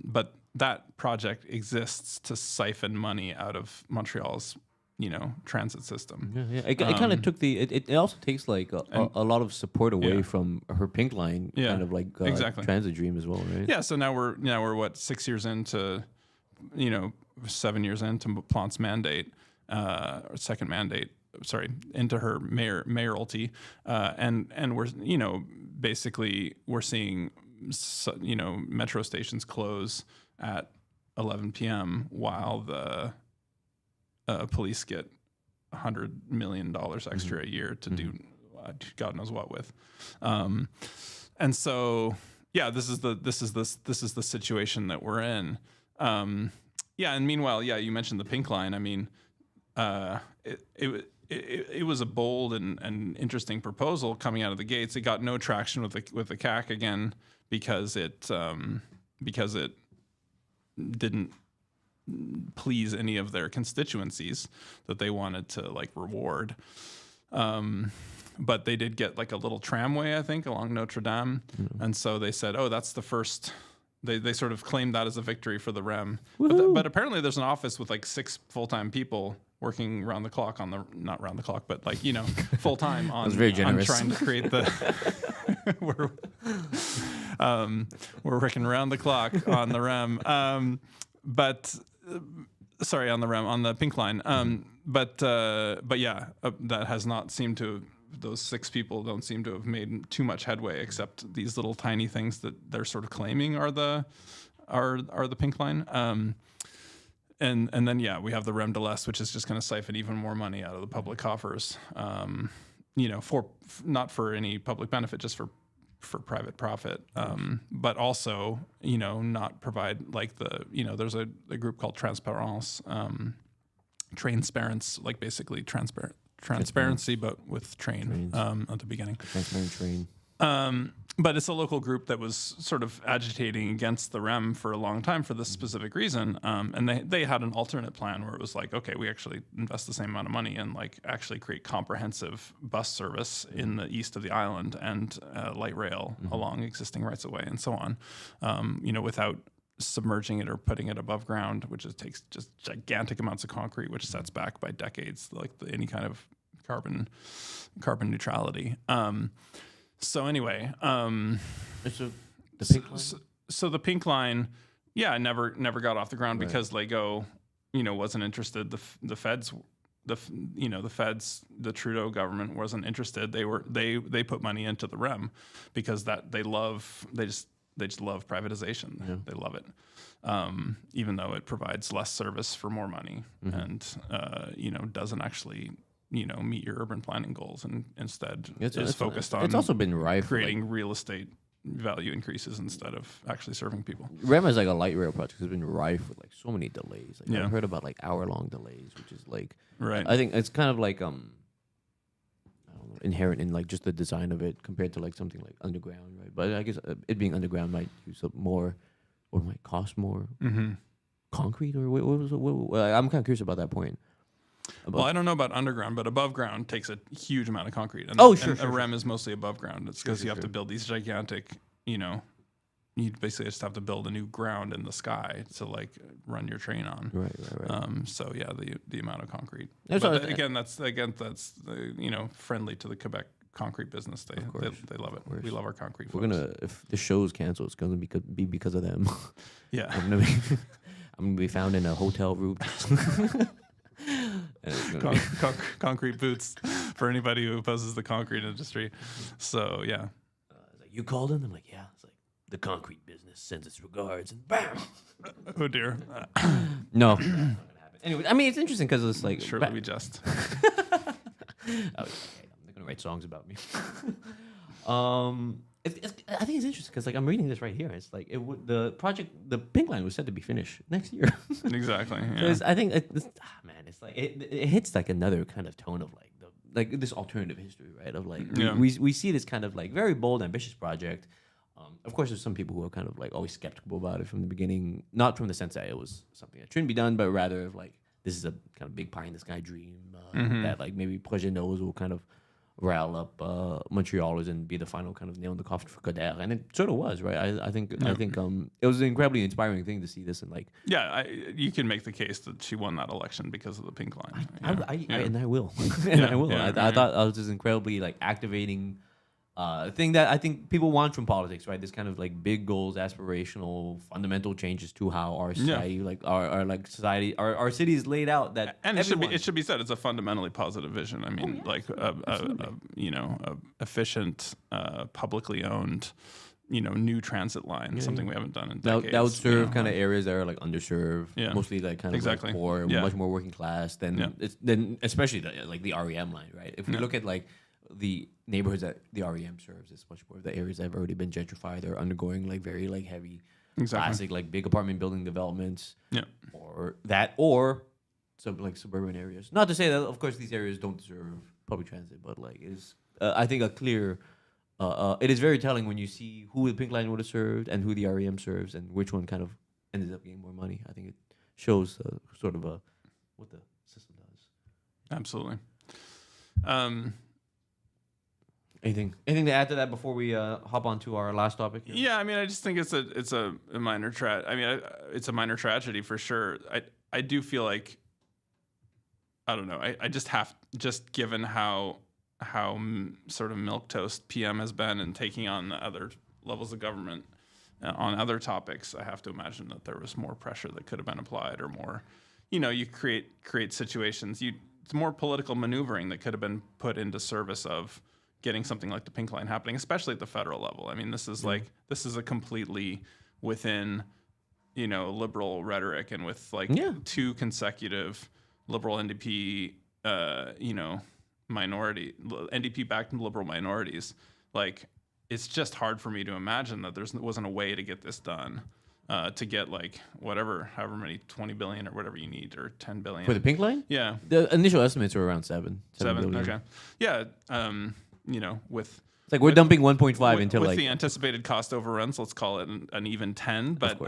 But that project exists to siphon money out of Montreal's, you know, transit system. Yeah. It kind of took it also takes like a lot of support away from her Pink Line kind of like transit dream as well, right? Yeah. So now we're what, 6 years into, you know, 7 years into Plante's mandate, or second mandate. Sorry, into her mayoralty, and we're, you know, basically we're seeing, you know, metro stations close at 11 p.m. while the police get $100 million extra a year to do God knows what with, and so yeah, this is the situation that we're in. Yeah, and meanwhile, yeah, you mentioned the Pink Line. I mean, it was a bold and interesting proposal coming out of the gates. It got no traction with the CAC again because it didn't please any of their constituencies that they wanted to like reward. But they did get like a little tramway, I think, along Notre Dame, and so they said, "Oh, that's the first." They sort of claimed that as a victory for the REM. But apparently, there's an office with like 6 full-time people working round the clock not round the clock, but like, you know, full time on trying to create the. We're working round the clock on the REM, sorry, on the REM, on the Pink Line. But yeah, that has not seemed to. Those 6 people don't seem to have made too much headway, except these little tiny things that they're sort of claiming are the Pink Line. And then yeah, we have the Rem de l'Est, which is just going to siphon even more money out of the public coffers. You know, not for any public benefit, just for private profit. But also, you know, not provide like there's a group called Transparence, like basically transparency, but with train at the beginning. Transparent train. But it's a local group that was sort of agitating against the REM for a long time for this specific reason. And they had an alternate plan where it was like, okay, we actually invest the same amount of money and like actually create comprehensive bus service in the east of the island and light rail along existing rights of way and so on, you know, without submerging it or putting it above ground, which takes just gigantic amounts of concrete, which sets back by decades, like any kind of carbon neutrality. So anyway, so the Pink Line? So the Pink Line, yeah, never got off the ground because Lego, you know, wasn't interested. The feds, the Trudeau government wasn't interested. They put money into the REM because they just love privatization. Yeah. They love it, even though it provides less service for more money and you know, doesn't actually, you know, meet your urban planning goals and instead is focused on. It's also been rife creating real estate value increases instead of actually serving people. REM is like a light rail project. It's been rife with like so many delays. Like, I've heard about like hour-long delays, which is like I think it's kind of like I don't know, inherent in like just the design of it compared to like something like underground, right? But I guess it being underground might use up more or might cost more concrete or what I'm kind of curious about that point. Well, I don't know about underground, but above ground takes a huge amount of concrete. And a REM is mostly above ground. It's because you have to build these gigantic, you know, you basically just have to build a new ground in the sky to like run your train on. Right. So yeah, the amount of concrete. But again, that's you know, friendly to the Quebec concrete business. They love it. We love our concrete. If the show's canceled, it's gonna be because of them. Yeah. I'm gonna be found in a hotel room. Concrete boots for anybody who opposes the concrete industry. So yeah. Like, you called him? I'm like, yeah. It's like the concrete business sends its regards, and bam. Oh dear. No. That's not gonna happen. Anyway, I mean, it's interesting because it's like Sure, we just. Okay, they're gonna write songs about me. I think it's interesting because like I'm reading this right here. It's like the Pink Line was said to be finished next year. Exactly. Yeah. Because I think it's like it hits like another kind of tone of like this alternative history, right? Of like we see this kind of like very bold, ambitious project. Of course, there's some people who are kind of like always skeptical about it from the beginning, not from the sense that it was something that shouldn't be done, but rather of like this is a kind of big pie in the sky dream that like maybe Projet Nose will kind of rile up Montrealers and be the final kind of nail in the coffin for Coderre, and it sort of was, right? I think it was an incredibly inspiring thing to see this and like you can make the case that she won that election because of the Pink Line. And I will, I thought I was just incredibly like activating. Thing that I think people want from politics, right? This kind of like big goals, aspirational, fundamental changes to how our society, like our like society, our city is laid out. That and it should be said, it's a fundamentally positive vision. I mean, a efficient, publicly owned, new transit line, something we haven't done in decades. That would serve kind of areas that are like underserved, mostly like kind of like poor, much more working class than especially the REM line, right? If we look at like the neighborhoods that the REM serves, it's much more of the areas that have already been gentrified. They're undergoing like very like heavy, classic like big apartment building developments, or some like suburban areas. Not to say that of course these areas don't deserve public transit, but like it is I think a clear. It is very telling when you see who the Pink Line would have served and who the REM serves and which one kind of ended up getting more money. I think it shows sort of what the system does. Absolutely. Anything to add to that before we hop on to our last topic? Yeah, I mean, I just think it's a minor it's a minor tragedy for sure. I do feel like I don't know. I just given how sort of milquetoast PM has been and taking on the other levels of government on other topics, I have to imagine that there was more pressure that could have been applied or more. You create situations. It's more political maneuvering that could have been put into service of getting something like the Pink Line happening, especially at the federal level. I mean, this is a completely within, liberal rhetoric and with two consecutive liberal NDP, NDP-backed liberal minorities. Like, it's just hard for me to imagine that there wasn't a way to get this done, to get like however many 20 billion or whatever you need, or 10 billion for the Pink Line. Yeah, the initial estimates were around 7 billion. Okay, yeah. With it's like we're dumping 1.5 into with like the anticipated cost overruns. Let's call it an even 10. But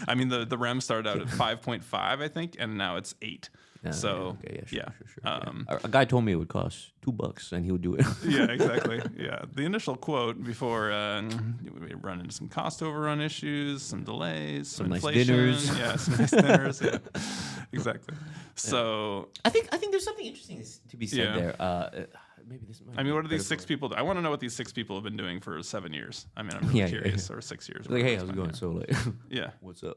I mean, the REM started out at 5.5, I think, and now it's 8. So sure. A guy told me it would cost $2 and he would do it. Yeah, exactly. Yeah, the initial quote before we run into some cost overrun issues, some delays, some inflation. Nice dinners. Yeah, some nice dinners. Yeah, exactly. So I think there's something interesting to be said there. Maybe this might what are these 6 people do? I want to know what these 6 people have been doing for 7 years. I mean, I'm really curious. Or 6 years. Like, hey, how's it going? So like, yeah, what's up?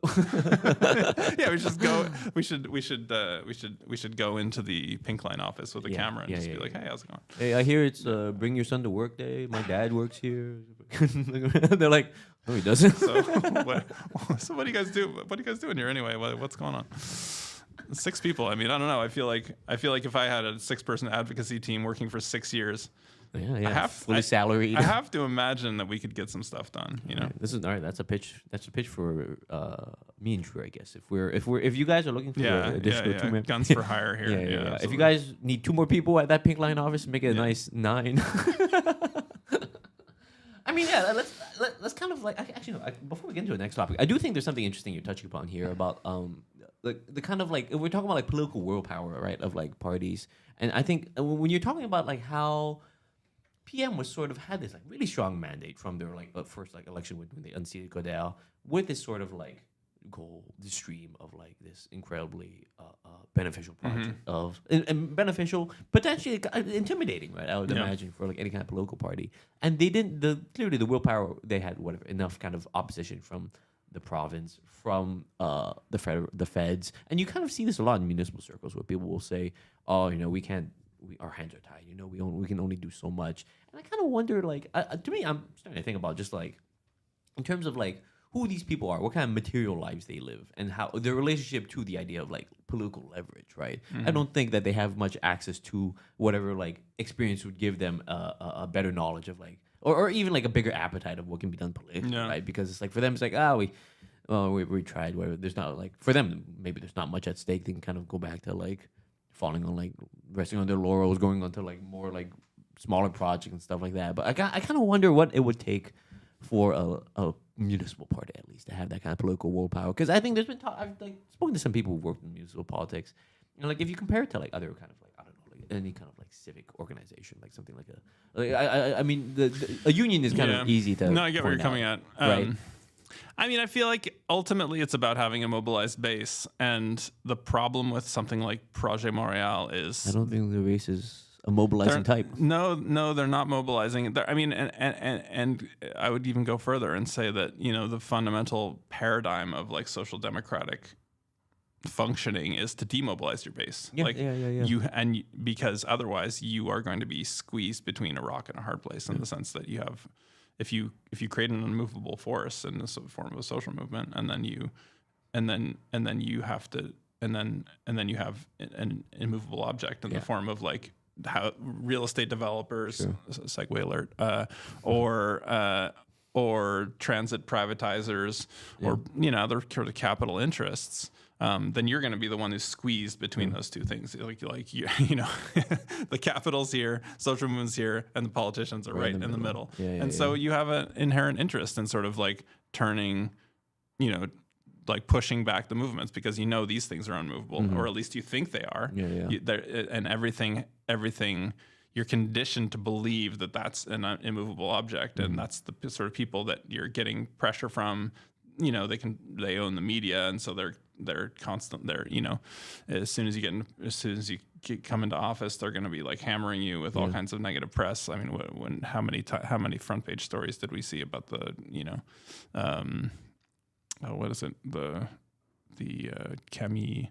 Yeah, we should go. We should go into the Pink Line office with a camera and just be like, hey, how's it going? Hey, I hear it's bring your son to work day. My dad works here. They're like, no, he doesn't. So what do you guys do? What are you guys doing here anyway? What's going on? 6 people. I mean, I don't know. I feel like if I had a 6-person advocacy team working for 6 years, fully salaried, I have to imagine that we could get some stuff done. This is all right. That's a pitch. That's a pitch for me and Drew, I guess. If you guys are looking for additional 2 men, guns for hire here. Yeah. If you guys need 2 more people at that Pink Line office, make it a nice 9. I mean, let's kind of like actually no. Before we get into the next topic, I do think there's something interesting you're touching upon here about the kind of like, we're talking about like political willpower, right, of like parties, and I think when you're talking about like how PM was sort of had this like really strong mandate from their like first like election when they unseated Coderre with this sort of like goal, this stream of like this incredibly beneficial project of and beneficial, potentially intimidating, right? I would imagine for like any kind of political party, and they didn't. Clearly the willpower they had, whatever, enough kind of opposition from the province from the feds, and you kind of see this a lot in municipal circles where people will say, "Oh, we can't. Our hands are tied. We can only do so much." And I kind of wonder, like, to me, I'm starting to think about just like in terms of like who these people are, what kind of material lives they live, and how their relationship to the idea of like political leverage, right? I don't think that they have much access to whatever like experience would give them a better knowledge of like, or even like a bigger appetite of what can be done politically, right? Because it's like for them, it's like we tried. Whatever. There's not like for them, maybe there's not much at stake. They can kind of go back to like falling on like resting on their laurels, going on to like more like smaller projects and stuff like that. But I kind of wonder what it would take for a municipal party at least to have that kind of political willpower. Because I think there's been I've like spoken to some people who've worked in municipal politics, and like if you compare it to like other kind of like I don't know like any kind of like civic organization, like something like I mean a union is kind of easy to. No, I get where you're coming at. Right. I mean, I feel like ultimately it's about having a mobilized base, and the problem with something like Projet Montreal is I don't think the race is a mobilizing type. No, they're not mobilizing. I mean, and I would even go further and say that the fundamental paradigm of like social democratic functioning is to demobilize your base. Because otherwise you are going to be squeezed between a rock and a hard place in the sense that you have. If you create an unmovable force in the form of a social movement, and then you have an immovable object in the form of like how real estate developers, segue alert, or transit privatizers, or other sort of capital interests. Then you're going to be the one who's squeezed between those two things. Like the capital's here, social movement's here, and the politicians are right in the middle. So you have an inherent interest in sort of like turning, like pushing back the movements because these things are unmovable, or at least you think they are. And everything you're conditioned to believe that that's an immovable object, and that's the sort of people that you're getting pressure from. They own the media, and so they're constant. As soon as you come into office, they're going to be like hammering you with all kinds of negative press. I mean, how many front page stories did we see about the what is it the Camille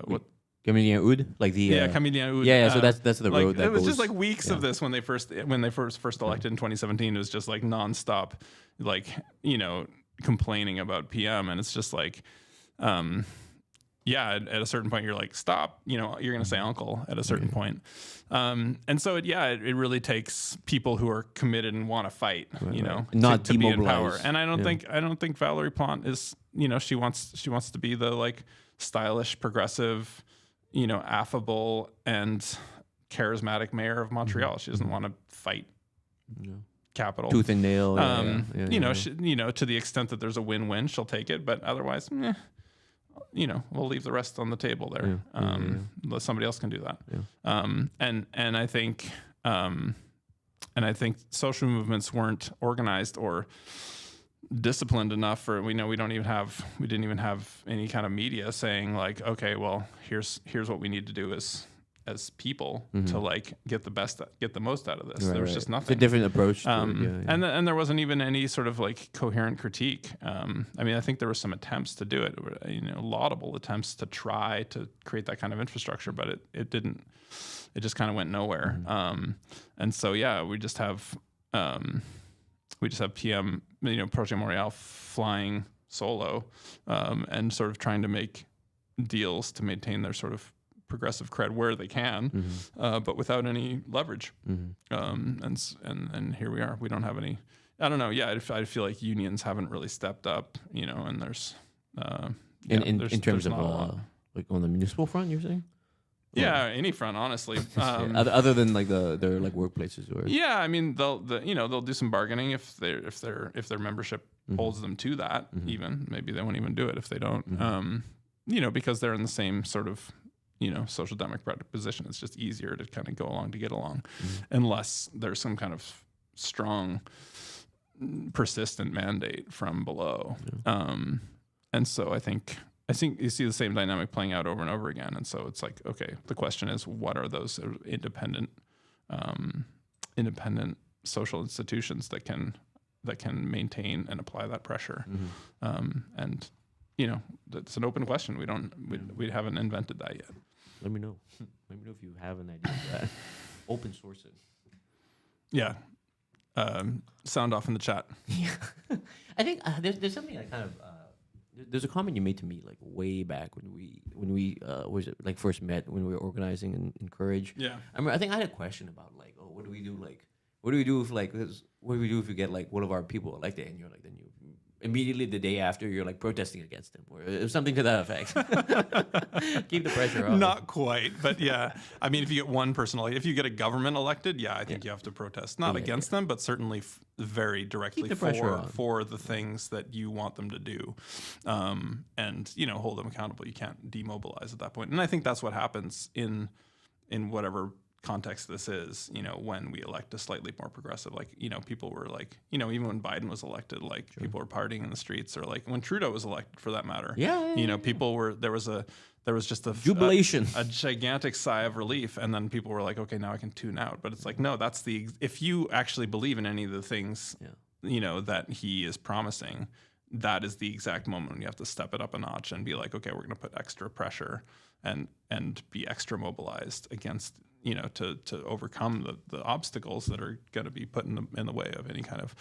what. Camille Oud, like the Camille Oud. So that's the road. That it was goes, just like weeks of this when they first elected in 2017. It was just like nonstop, like complaining about PM, and it's just like, at a certain point you're like, stop. You're gonna say uncle at a certain point, and so it really takes people who are committed and want to fight, not to be in demobilize. power. And I don't think Valérie Plante is, she wants to be the like stylish, progressive, affable and charismatic mayor of Montreal. She doesn't want to fight capital tooth and nail. To the extent that there's a win-win, she'll take it. But otherwise, we'll leave the rest on the table there. Somebody else can do that. And I think social movements weren't organized or disciplined enough for we didn't even have any kind of media saying like, okay, well, here's what we need to do as people to like get the most out of this. There was just nothing. It's a different approach to it, and there wasn't even any sort of like coherent critique. I mean, I think there were some attempts to do it, laudable attempts to try to create that kind of infrastructure, but it didn't. It just kind of went nowhere. And so we just have PM, Projet Montreal flying solo, and sort of trying to make deals to maintain their sort of progressive cred where they can, but without any leverage. And here we are. We don't have any. I don't know. Yeah, I feel like unions haven't really stepped up. And there's in terms of like on the municipal front, you're saying. Yeah, any front, honestly. Other than like their like workplaces or. Yeah, I mean they'll do some bargaining if their membership holds them to that. Even maybe they won't even do it if they don't. Because they're in the same sort of social democratic position. It's just easier to kind of go along to get along, unless there's some kind of strong, persistent mandate from below. And so I think you see the same dynamic playing out over and over again. And so it's like, okay, the question is, what are those independent social institutions that can can maintain and apply that pressure. Mm-hmm. And that's an open question. We haven't invented that yet. Let me know. Let me know if you have an idea of that. Open source it. Yeah. Sound off in the chat. Yeah. I think there's something I kind of there's a comment you made to me like way back when we was it like first met when we were organizing in Courage. Yeah. I think I had a question about like, oh, what do we do if you get like one of our people elected and you're like, then you immediately the day after you're like protesting against them or something to that effect. Keep the pressure on. Not quite, but yeah. I mean, if you get one person elected, if you get a government elected, yeah, I think you have to protest, not against them, but certainly very directly for the things that you want them to do, and hold them accountable. You can't demobilize at that point, and I think that's what happens in whatever context this is, when we elect a slightly more progressive, like, people were like, even when Biden was elected, like people were partying in the streets, or like when Trudeau was elected for that matter. People were, there was just a jubilation, a gigantic sigh of relief. And then people were like, okay, now I can tune out. But it's like, no, if you actually believe in any of the things, that he is promising, that is the exact moment when you have to step it up a notch and be like, okay, we're going to put extra pressure and be extra mobilized against, to overcome the obstacles that are going to be put in the way of any kind of,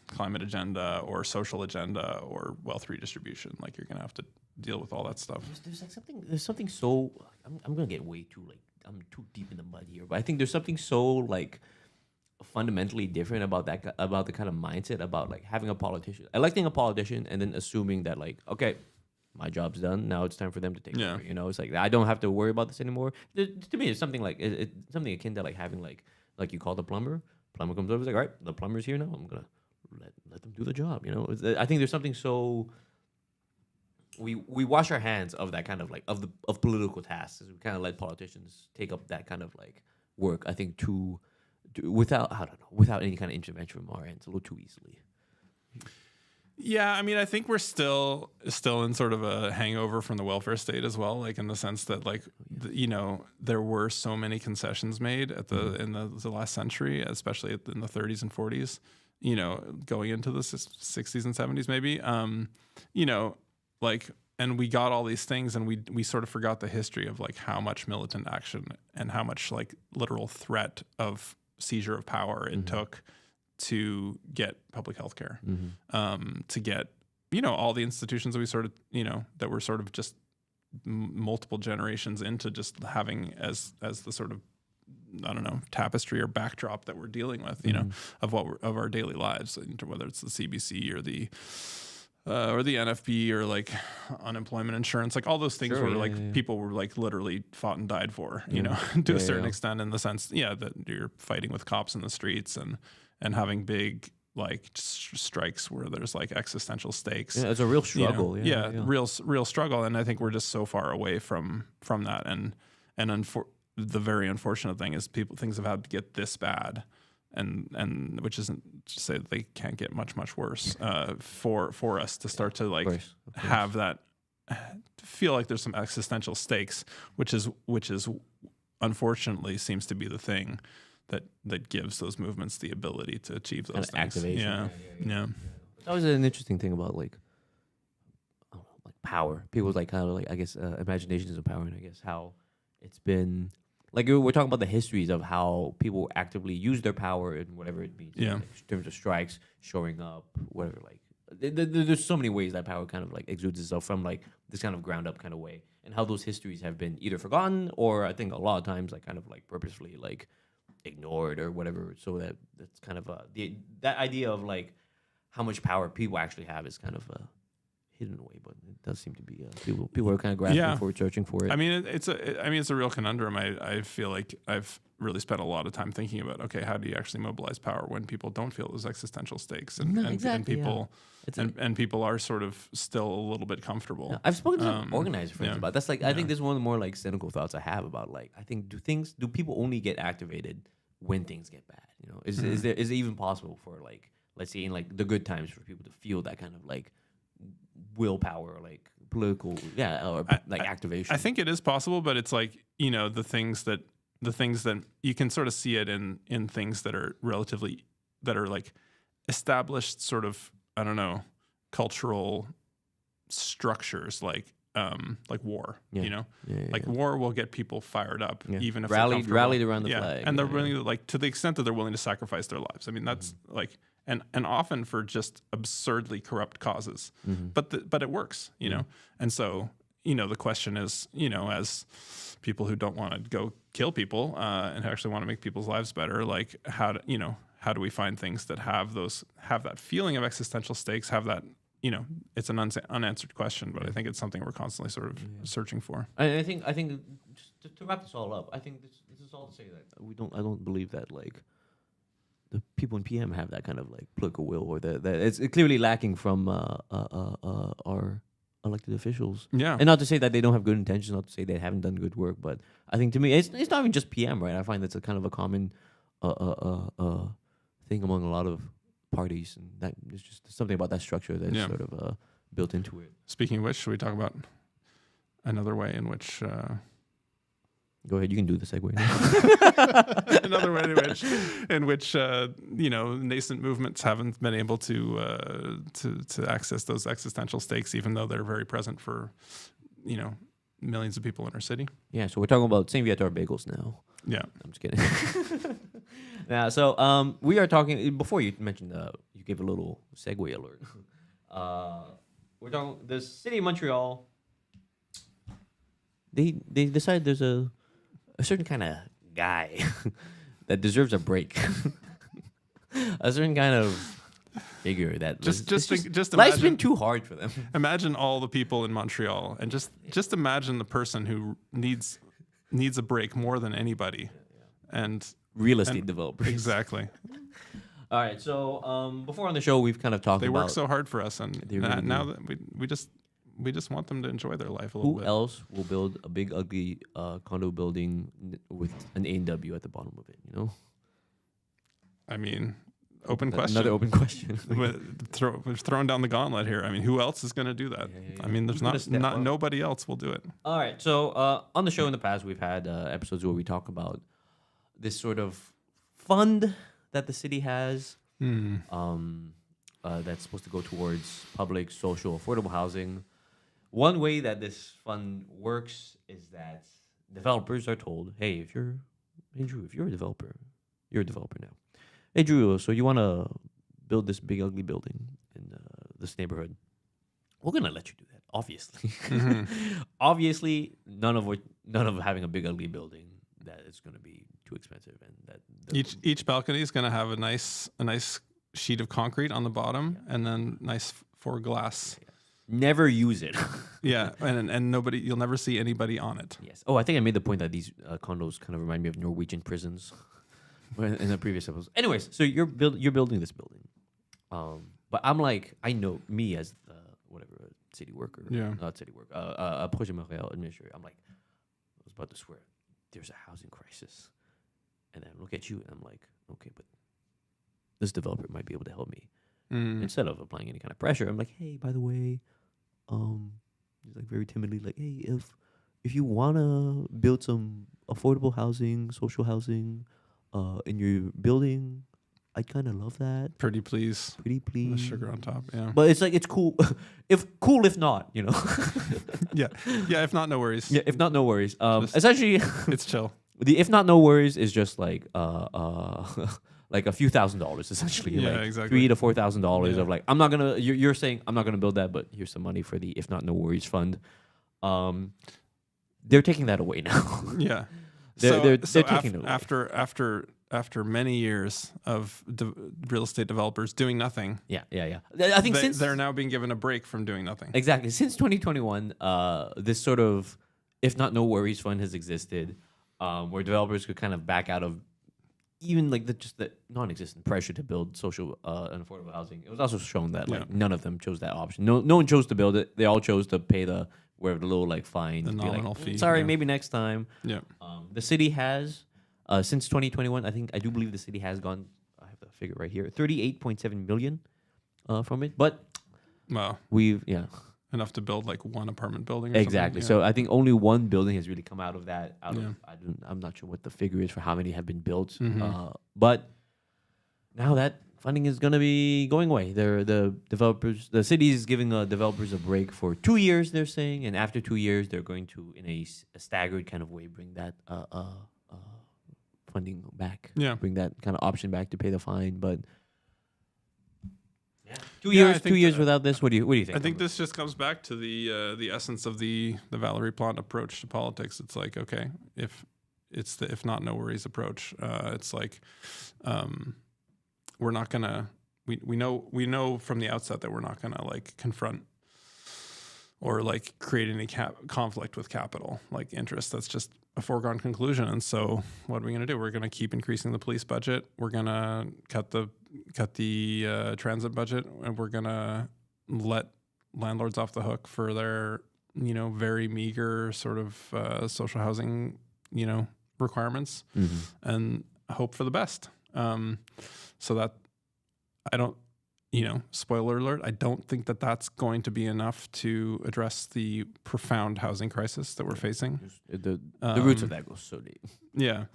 climate agenda or social agenda or wealth redistribution. Like, you're going to have to deal with all that stuff. There's something so, I'm going to get way too, like, I'm too deep in the mud here, but I think there's something so, like, fundamentally different about the kind of mindset about, like, having a politician, electing a politician and then assuming that, like, okay, my job's done. Now it's time for them to take over. It's like I don't have to worry about this anymore. To me, it's something like something akin to like having like you call the plumber. Plumber comes over, it's like, all right, the plumber's here now. I'm gonna let them do the job. I think there's something so we wash our hands of that kind of like of political tasks. We kind of let politicians take up that kind of like work. I think without any kind of intervention from our ends a little too easily. Yeah, I mean, I think we're still in sort of a hangover from the welfare state as well, like in the sense that, like, there were so many concessions made in the last century, especially in the 30s and 40s, going into the 60s and 70s maybe, and we got all these things, and we sort of forgot the history of like how much militant action and how much like literal threat of seizure of power it took to get public health care, to get, all the institutions that we sort of, that were sort of just multiple generations into just having as the sort of, I don't know, tapestry or backdrop that we're dealing with, of our daily lives, whether it's the CBC or the NFB or like unemployment insurance, like all those things people were like literally fought and died for, to a certain extent, in the sense, that you're fighting with cops in the streets and having big like strikes where there's like existential stakes. Yeah, it's a real struggle. Real struggle. And I think we're just so far away from that. And the very unfortunate thing is things have had to get this bad, and which isn't to say that they can't get much worse for us to start to like have that feel like there's some existential stakes, which is unfortunately seems to be the thing that gives those movements the ability to achieve those things. Activation. Yeah. That was an interesting thing about like power. People's like kind of like, I guess, imagination is a power, and I guess how it's been like we're talking about the histories of how people actively use their power in whatever it means. Yeah. Like, in terms of strikes, showing up, whatever. Like there's so many ways that power kind of like exudes itself from like this kind of ground up kind of way, and how those histories have been either forgotten or I think a lot of times like kind of like purposefully like ignored or whatever, so that's kind of that idea of like how much power people actually have is kind of hidden away, but it does seem to be people are kind of grasping for it, searching for it. I mean, it's a real conundrum. I feel like I've really spent a lot of time thinking about, okay, how do you actually mobilize power when people don't feel those existential stakes and people are sort of still a little bit comfortable. Yeah, I've spoken to some organizer friends about that's like I think this is one of the more like cynical thoughts I have about like I think do people only get activated when things get bad? Is it even possible for like let's say in like the good times for people to feel that kind of like willpower or like political or like activation? I think it is possible, but it's like the things that you can sort of see it in things that are relatively that are like established sort of, I don't know, cultural structures like war, you know, like war will get people fired up, even if rallied around the flag, and they're willing to, like, to the extent that they're willing to sacrifice their lives. I mean, that's like, and often for just absurdly corrupt causes, but it works, you know, and so, you know, the question is, you know, as people who don't want to go kill people and actually want to make people's lives better, like how do we find things that have that feeling of existential stakes, have that, you know, it's an unanswered question, but I think it's something we're constantly sort of searching for. I think just to wrap this all up, I think this is all to say that I don't believe that like the people in PM have that kind of like political will, or that it's clearly lacking from our elected officials. Yeah, and not to say that they don't have good intentions, not to say they haven't done good work, but I think to me it's not even just PM, right? I find that's a kind of a common thing among a lot of parties, and that is just something about that structure that's sort of built into it. Speaking of which, should we talk about another way in which? Go ahead, you can do the segue now. Another way in which you know, nascent movements haven't been able to access those existential stakes, even though they're very present for, you know, millions of people in our city. Yeah, so we're talking about St. Viator bagels now. Yeah, I'm just kidding. Yeah, so we are talking, before you mentioned, you gave a little segue alert. We're talking the city of Montreal. They decided there's a certain kind of guy that deserves a break. A certain kind of figure that just life's imagine, been too hard for them. Imagine all the people in Montreal, and just imagine the person who needs a break more than anybody, and real estate developers. Exactly. All right, so before on the show, we've kind of talked about... They work so hard for us, and really now that we just want them to enjoy their life a little bit. Who else will build a big, ugly condo building with an A&W at the bottom of it, you know? I mean, open question. Another open question. We're throwing down the gauntlet here. I mean, who else is going to do that? Yeah. I mean, there's not nobody else will do it. All right, so on the show in the past, we've had episodes where we talk about this sort of fund that the city has that's supposed to go towards public, social, affordable housing. One way that this fund works is that developers are told, hey, Drew, if you're a developer, you're a developer now. Hey, Drew, so you want to build this big, ugly building in this neighborhood? We're going to let you do that, obviously. Obviously, none of having a big, ugly building that it's going to be too expensive, and that each balcony is going to have a nice sheet of concrete on the bottom, and then nice for glass. Never use it. Yeah, and nobody, you'll never see anybody on it. Yes. Oh, I think I made the point that these condos kind of remind me of Norwegian prisons in the previous episode. Anyways, so you're building this building, but I'm like, I know me as city worker, not city worker, Projet Montréal administrator. I'm like, I was about to swear, there's a housing crisis, and then I look at you and I'm like, okay, but this developer might be able to help me. Instead of applying any kind of pressure, I'm like, hey, by the way, he's like very timidly like, hey, if you wanna build some affordable housing, social housing, in your building, I kind of love that. Pretty please. The sugar on top, yeah. But it's like, it's cool. If not, you know. Yeah. If not, no worries. Yeah, if not, no worries. Essentially, it's chill. The if not, no worries is just like like a few $1,000s essentially. Yeah, like exactly. $3,000 to $4,000 of like, I'm not gonna. You're saying I'm not gonna build that, but here's some money for the if not, no worries fund. They're taking that away now. Yeah. They're taking it away. After many years of real estate developers doing nothing, I think they're now being given a break from doing nothing. Exactly. Since 2021, this sort of if not, no worries fund has existed, where developers could kind of back out of even like the non-existent pressure to build social and affordable housing. It was also shown that like none of them chose that option. No one chose to build it. They all chose to pay the little like fine, the nominal fee. Sorry, maybe next time. Yeah. The city has since 2021. I do believe the city has gone. I have the figure right here. 38.7 million from it, but we've enough to build like one apartment building. Exactly. So I think only one building has really come out of that. I'm not sure what the figure is for how many have been built. But now that funding is going to be going away. The city is giving developers a break for 2 years. They're saying, and after 2 years, they're going to, in a staggered kind of way, bring that funding back. Yeah. Bring that kind of option back to pay the fine, but. Yeah. 2 Yeah, years, 2 years without this. What do you think? I think this just comes back to the essence of the Valérie Plante approach to politics. It's like, okay, if it's the if not no worries approach, it's like we're not gonna we know from the outset that we're not gonna like confront or like create any conflict with capital like interest. That's just a foregone conclusion. And so what are we gonna do? We're gonna keep increasing the police budget. We're gonna cut the transit budget, and we're gonna let landlords off the hook for their very meager sort of social housing requirements, and hope for the best. So that I don't, spoiler alert, I don't think that that's going to be enough to address the profound housing crisis that we're facing. The roots of that go so deep. Yeah.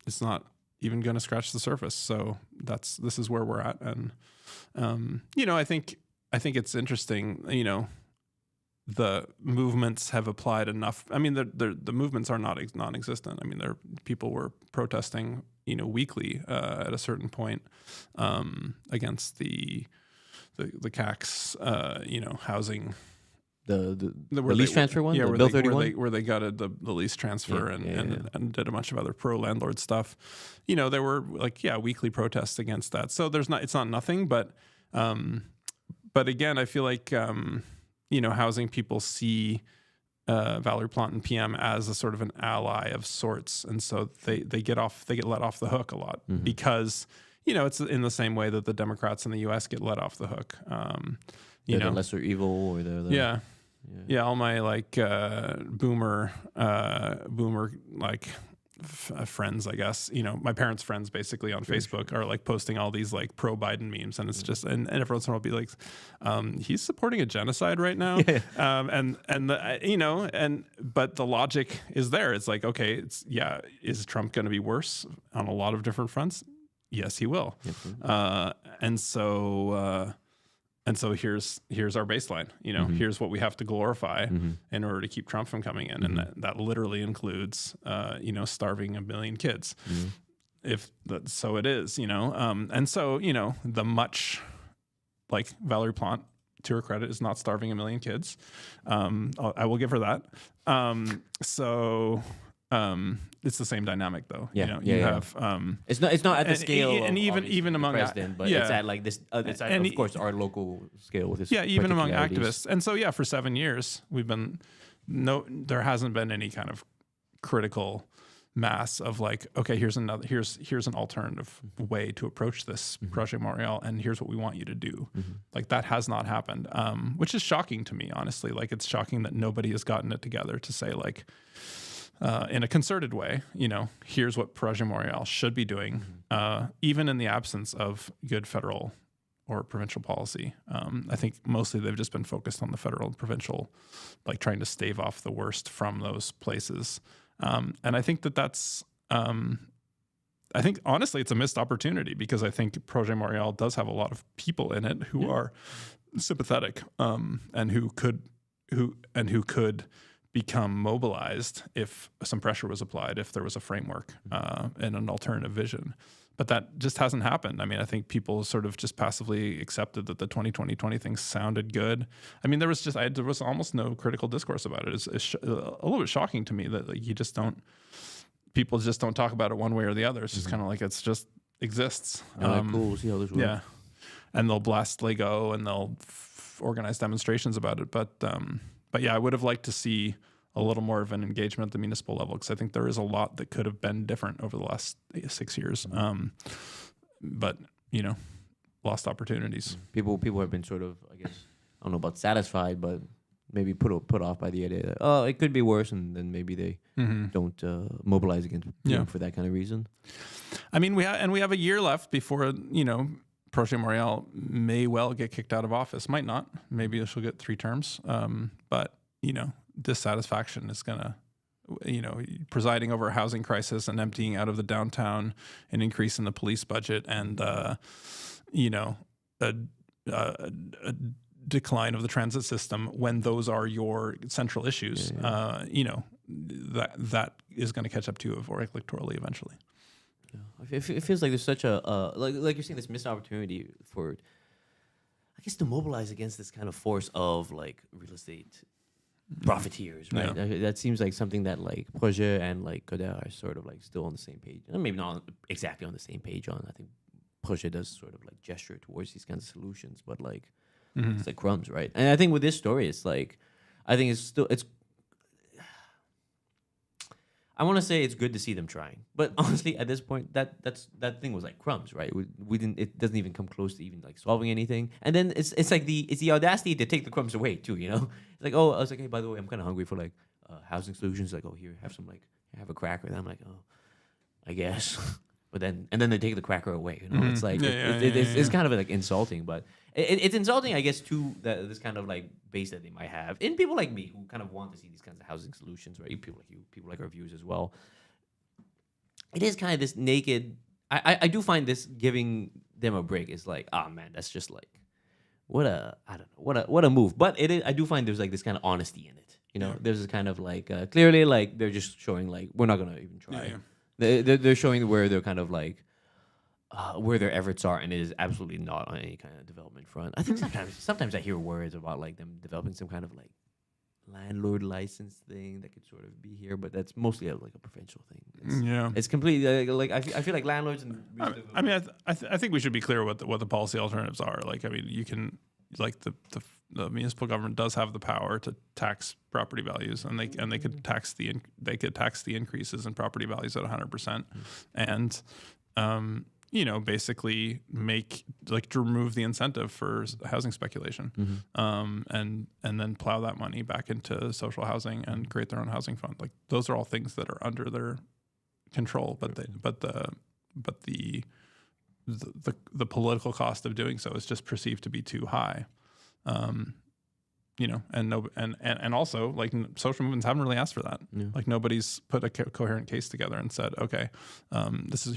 It's not even going to scratch the surface. So this is where we're at. And, I think it's interesting, the movements have applied enough. I mean, the movements are not non-existent. I mean, people were protesting, weekly at a certain point against the CAC's, housing. The lease transfer one, yeah, the Bill 31, where they got the lease transfer and did a bunch of other pro landlord stuff. There were weekly protests against that. So it's not nothing, but again, I feel like housing people see Valérie Plante and PM as a sort of an ally of sorts, and so they get let off the hook a lot because it's in the same way that the Democrats in the U.S. get let off the hook. They're the lesser evil, or they're the all my boomer friends, I guess, my parents' friends basically on Facebook are like posting all these like pro Biden memes, and it's just and every once in a while be like, he's supporting a genocide right now, but the logic is there. It's like, okay, is Trump going to be worse on a lot of different fronts? Yes, he will. And so here's our baseline. Here's what we have to glorify in order to keep Trump from coming in, and that literally includes, starving 1 million kids. If that, so it is, and so the much like Valérie Plante, to her credit, is not starving 1 million kids. I will give her that. It's the same dynamic though. You have it's not at the scale and of even among president, but it's at like this it's at, of course, our local scale with this. Even among activists. And so for 7 years there hasn't been any kind of critical mass of like, okay, here's an alternative way to approach this Projet Montreal, and here's what we want you to do. Like that has not happened, which is shocking to me, honestly. Like it's shocking that nobody has gotten it together to say like, in a concerted way, here's what Projet Montreal should be doing, even in the absence of good federal or provincial policy. I think mostly they've just been focused on the federal and provincial, like trying to stave off the worst from those places. And I think that's, I think honestly it's a missed opportunity, because I think Projet Montreal does have a lot of people in it who are sympathetic, and who could become mobilized if some pressure was applied, if there was a framework and an alternative vision. But that just hasn't happened. I mean, I think people sort of just passively accepted that the 2020 thing sounded good. I mean, there was almost no critical discourse about it. It's a little bit shocking to me that like, people just don't talk about it one way or the other. It's just kind of like it's just exists. Cool, we'll see how this works. Yeah, and they'll blast Lego and they'll organize demonstrations about it. But yeah, I would have liked to see a little more of an engagement at the municipal level, because I think there is a lot that could have been different over the last 6 years. But lost opportunities. People have been sort of, I guess, I don't know about satisfied, but maybe put off by the idea that it could be worse, and then maybe they don't mobilize against for that kind of reason. I mean, we have a year left before Projet Montreal may well get kicked out of office. Might not. Maybe she'll get 3 terms. But dissatisfaction is gonna presiding over a housing crisis and emptying out of the downtown, an increase in the police budget, and a decline of the transit system, when those are your central issues, that is going to catch up to you electorally eventually. Yeah. It feels like there's such a like you're saying, this missed opportunity for, I guess, to mobilize against this kind of force of like real estate profiteers, right? Yeah. That seems like something that like Projet and like Coder are sort of like still on the same page. Maybe not exactly on the same page on. I think Projet does sort of like gesture towards these kinds of solutions, but like it's like crumbs, right? And I think with this story, it's like, I think it's I want to say it's good to see them trying, but honestly, at this point, that thing was like crumbs, right? We didn't. It doesn't even come close to even like solving anything. And then it's like the audacity to take the crumbs away too. It's like, oh, I was like, hey, by the way, I'm kind of hungry for like housing solutions. Like, oh, here, have some like have a cracker. And I'm like, oh, I guess. But then they take the cracker away. It's like it's kind of like insulting, but it's insulting, I guess, to this kind of like base that they might have in people like me who kind of want to see these kinds of housing solutions, right? People like you, people like our viewers as well. It is kind of this naked. I do find this giving them a break is like, oh man, that's just like what a move. But it is, I do find there's like this kind of honesty in it. There's this kind of like clearly like they're just showing like we're not gonna even try. Yeah. They're showing where they're kind of like where their efforts are, and it is absolutely not on any kind of development front. I think sometimes I hear words about like them developing some kind of like landlord license thing that could sort of be here, but that's mostly like a provincial thing. It's completely like I feel like landlords and I think we should be clear what the policy alternatives are. Like, I mean, you can like the municipal government does have the power to tax property values, and they could tax the increases in property values at 100%, and basically make like to remove the incentive for housing speculation, and then plow that money back into social housing and create their own housing fund. Like, those are all things that are under their control, but the political cost of doing so is just perceived to be too high. And also like social movements haven't really asked for that. Yeah. Like, nobody's put a coherent case together and said, okay,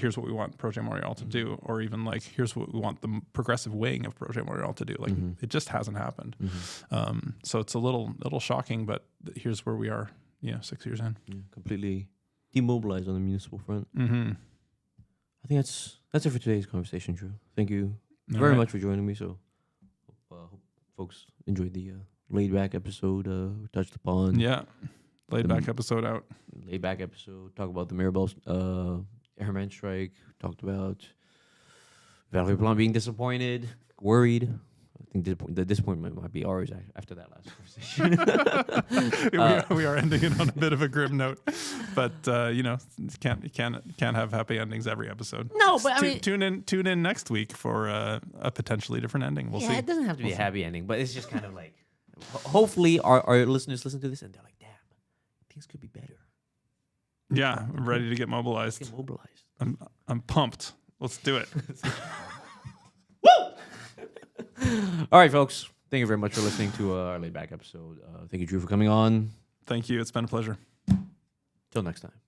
here's what we want Projet Montreal to do, or even like here's what we want the progressive wing of Projet Montreal to do. Like, it just hasn't happened. So it's a little shocking, but here's where we are. 6 years in, completely demobilized on the municipal front. I think that's it for today's conversation, Dru. Thank you very much for joining me. So hope folks enjoyed the laid back episode we touched upon. Laid back episode out. Laid back episode. Talk about the Mirabel airman strike. Talked about Valérie Plante being disappointed, worried. I think the disappointment might be ours after that last conversation. We are ending it on a bit of a grim note, but can't have happy endings every episode. No, but I mean, tune in next week for a potentially different ending. We'll see. It doesn't have to be a happy ending, but it's just kind of like, hopefully our listeners listen to this and they're like, damn, things could be better. Yeah, I'm ready to get mobilized. I'm pumped. Let's do it. Woo! All right, folks. Thank you very much for listening to our laid back episode. Thank you, Dru, for coming on. Thank you. It's been a pleasure. Till next time.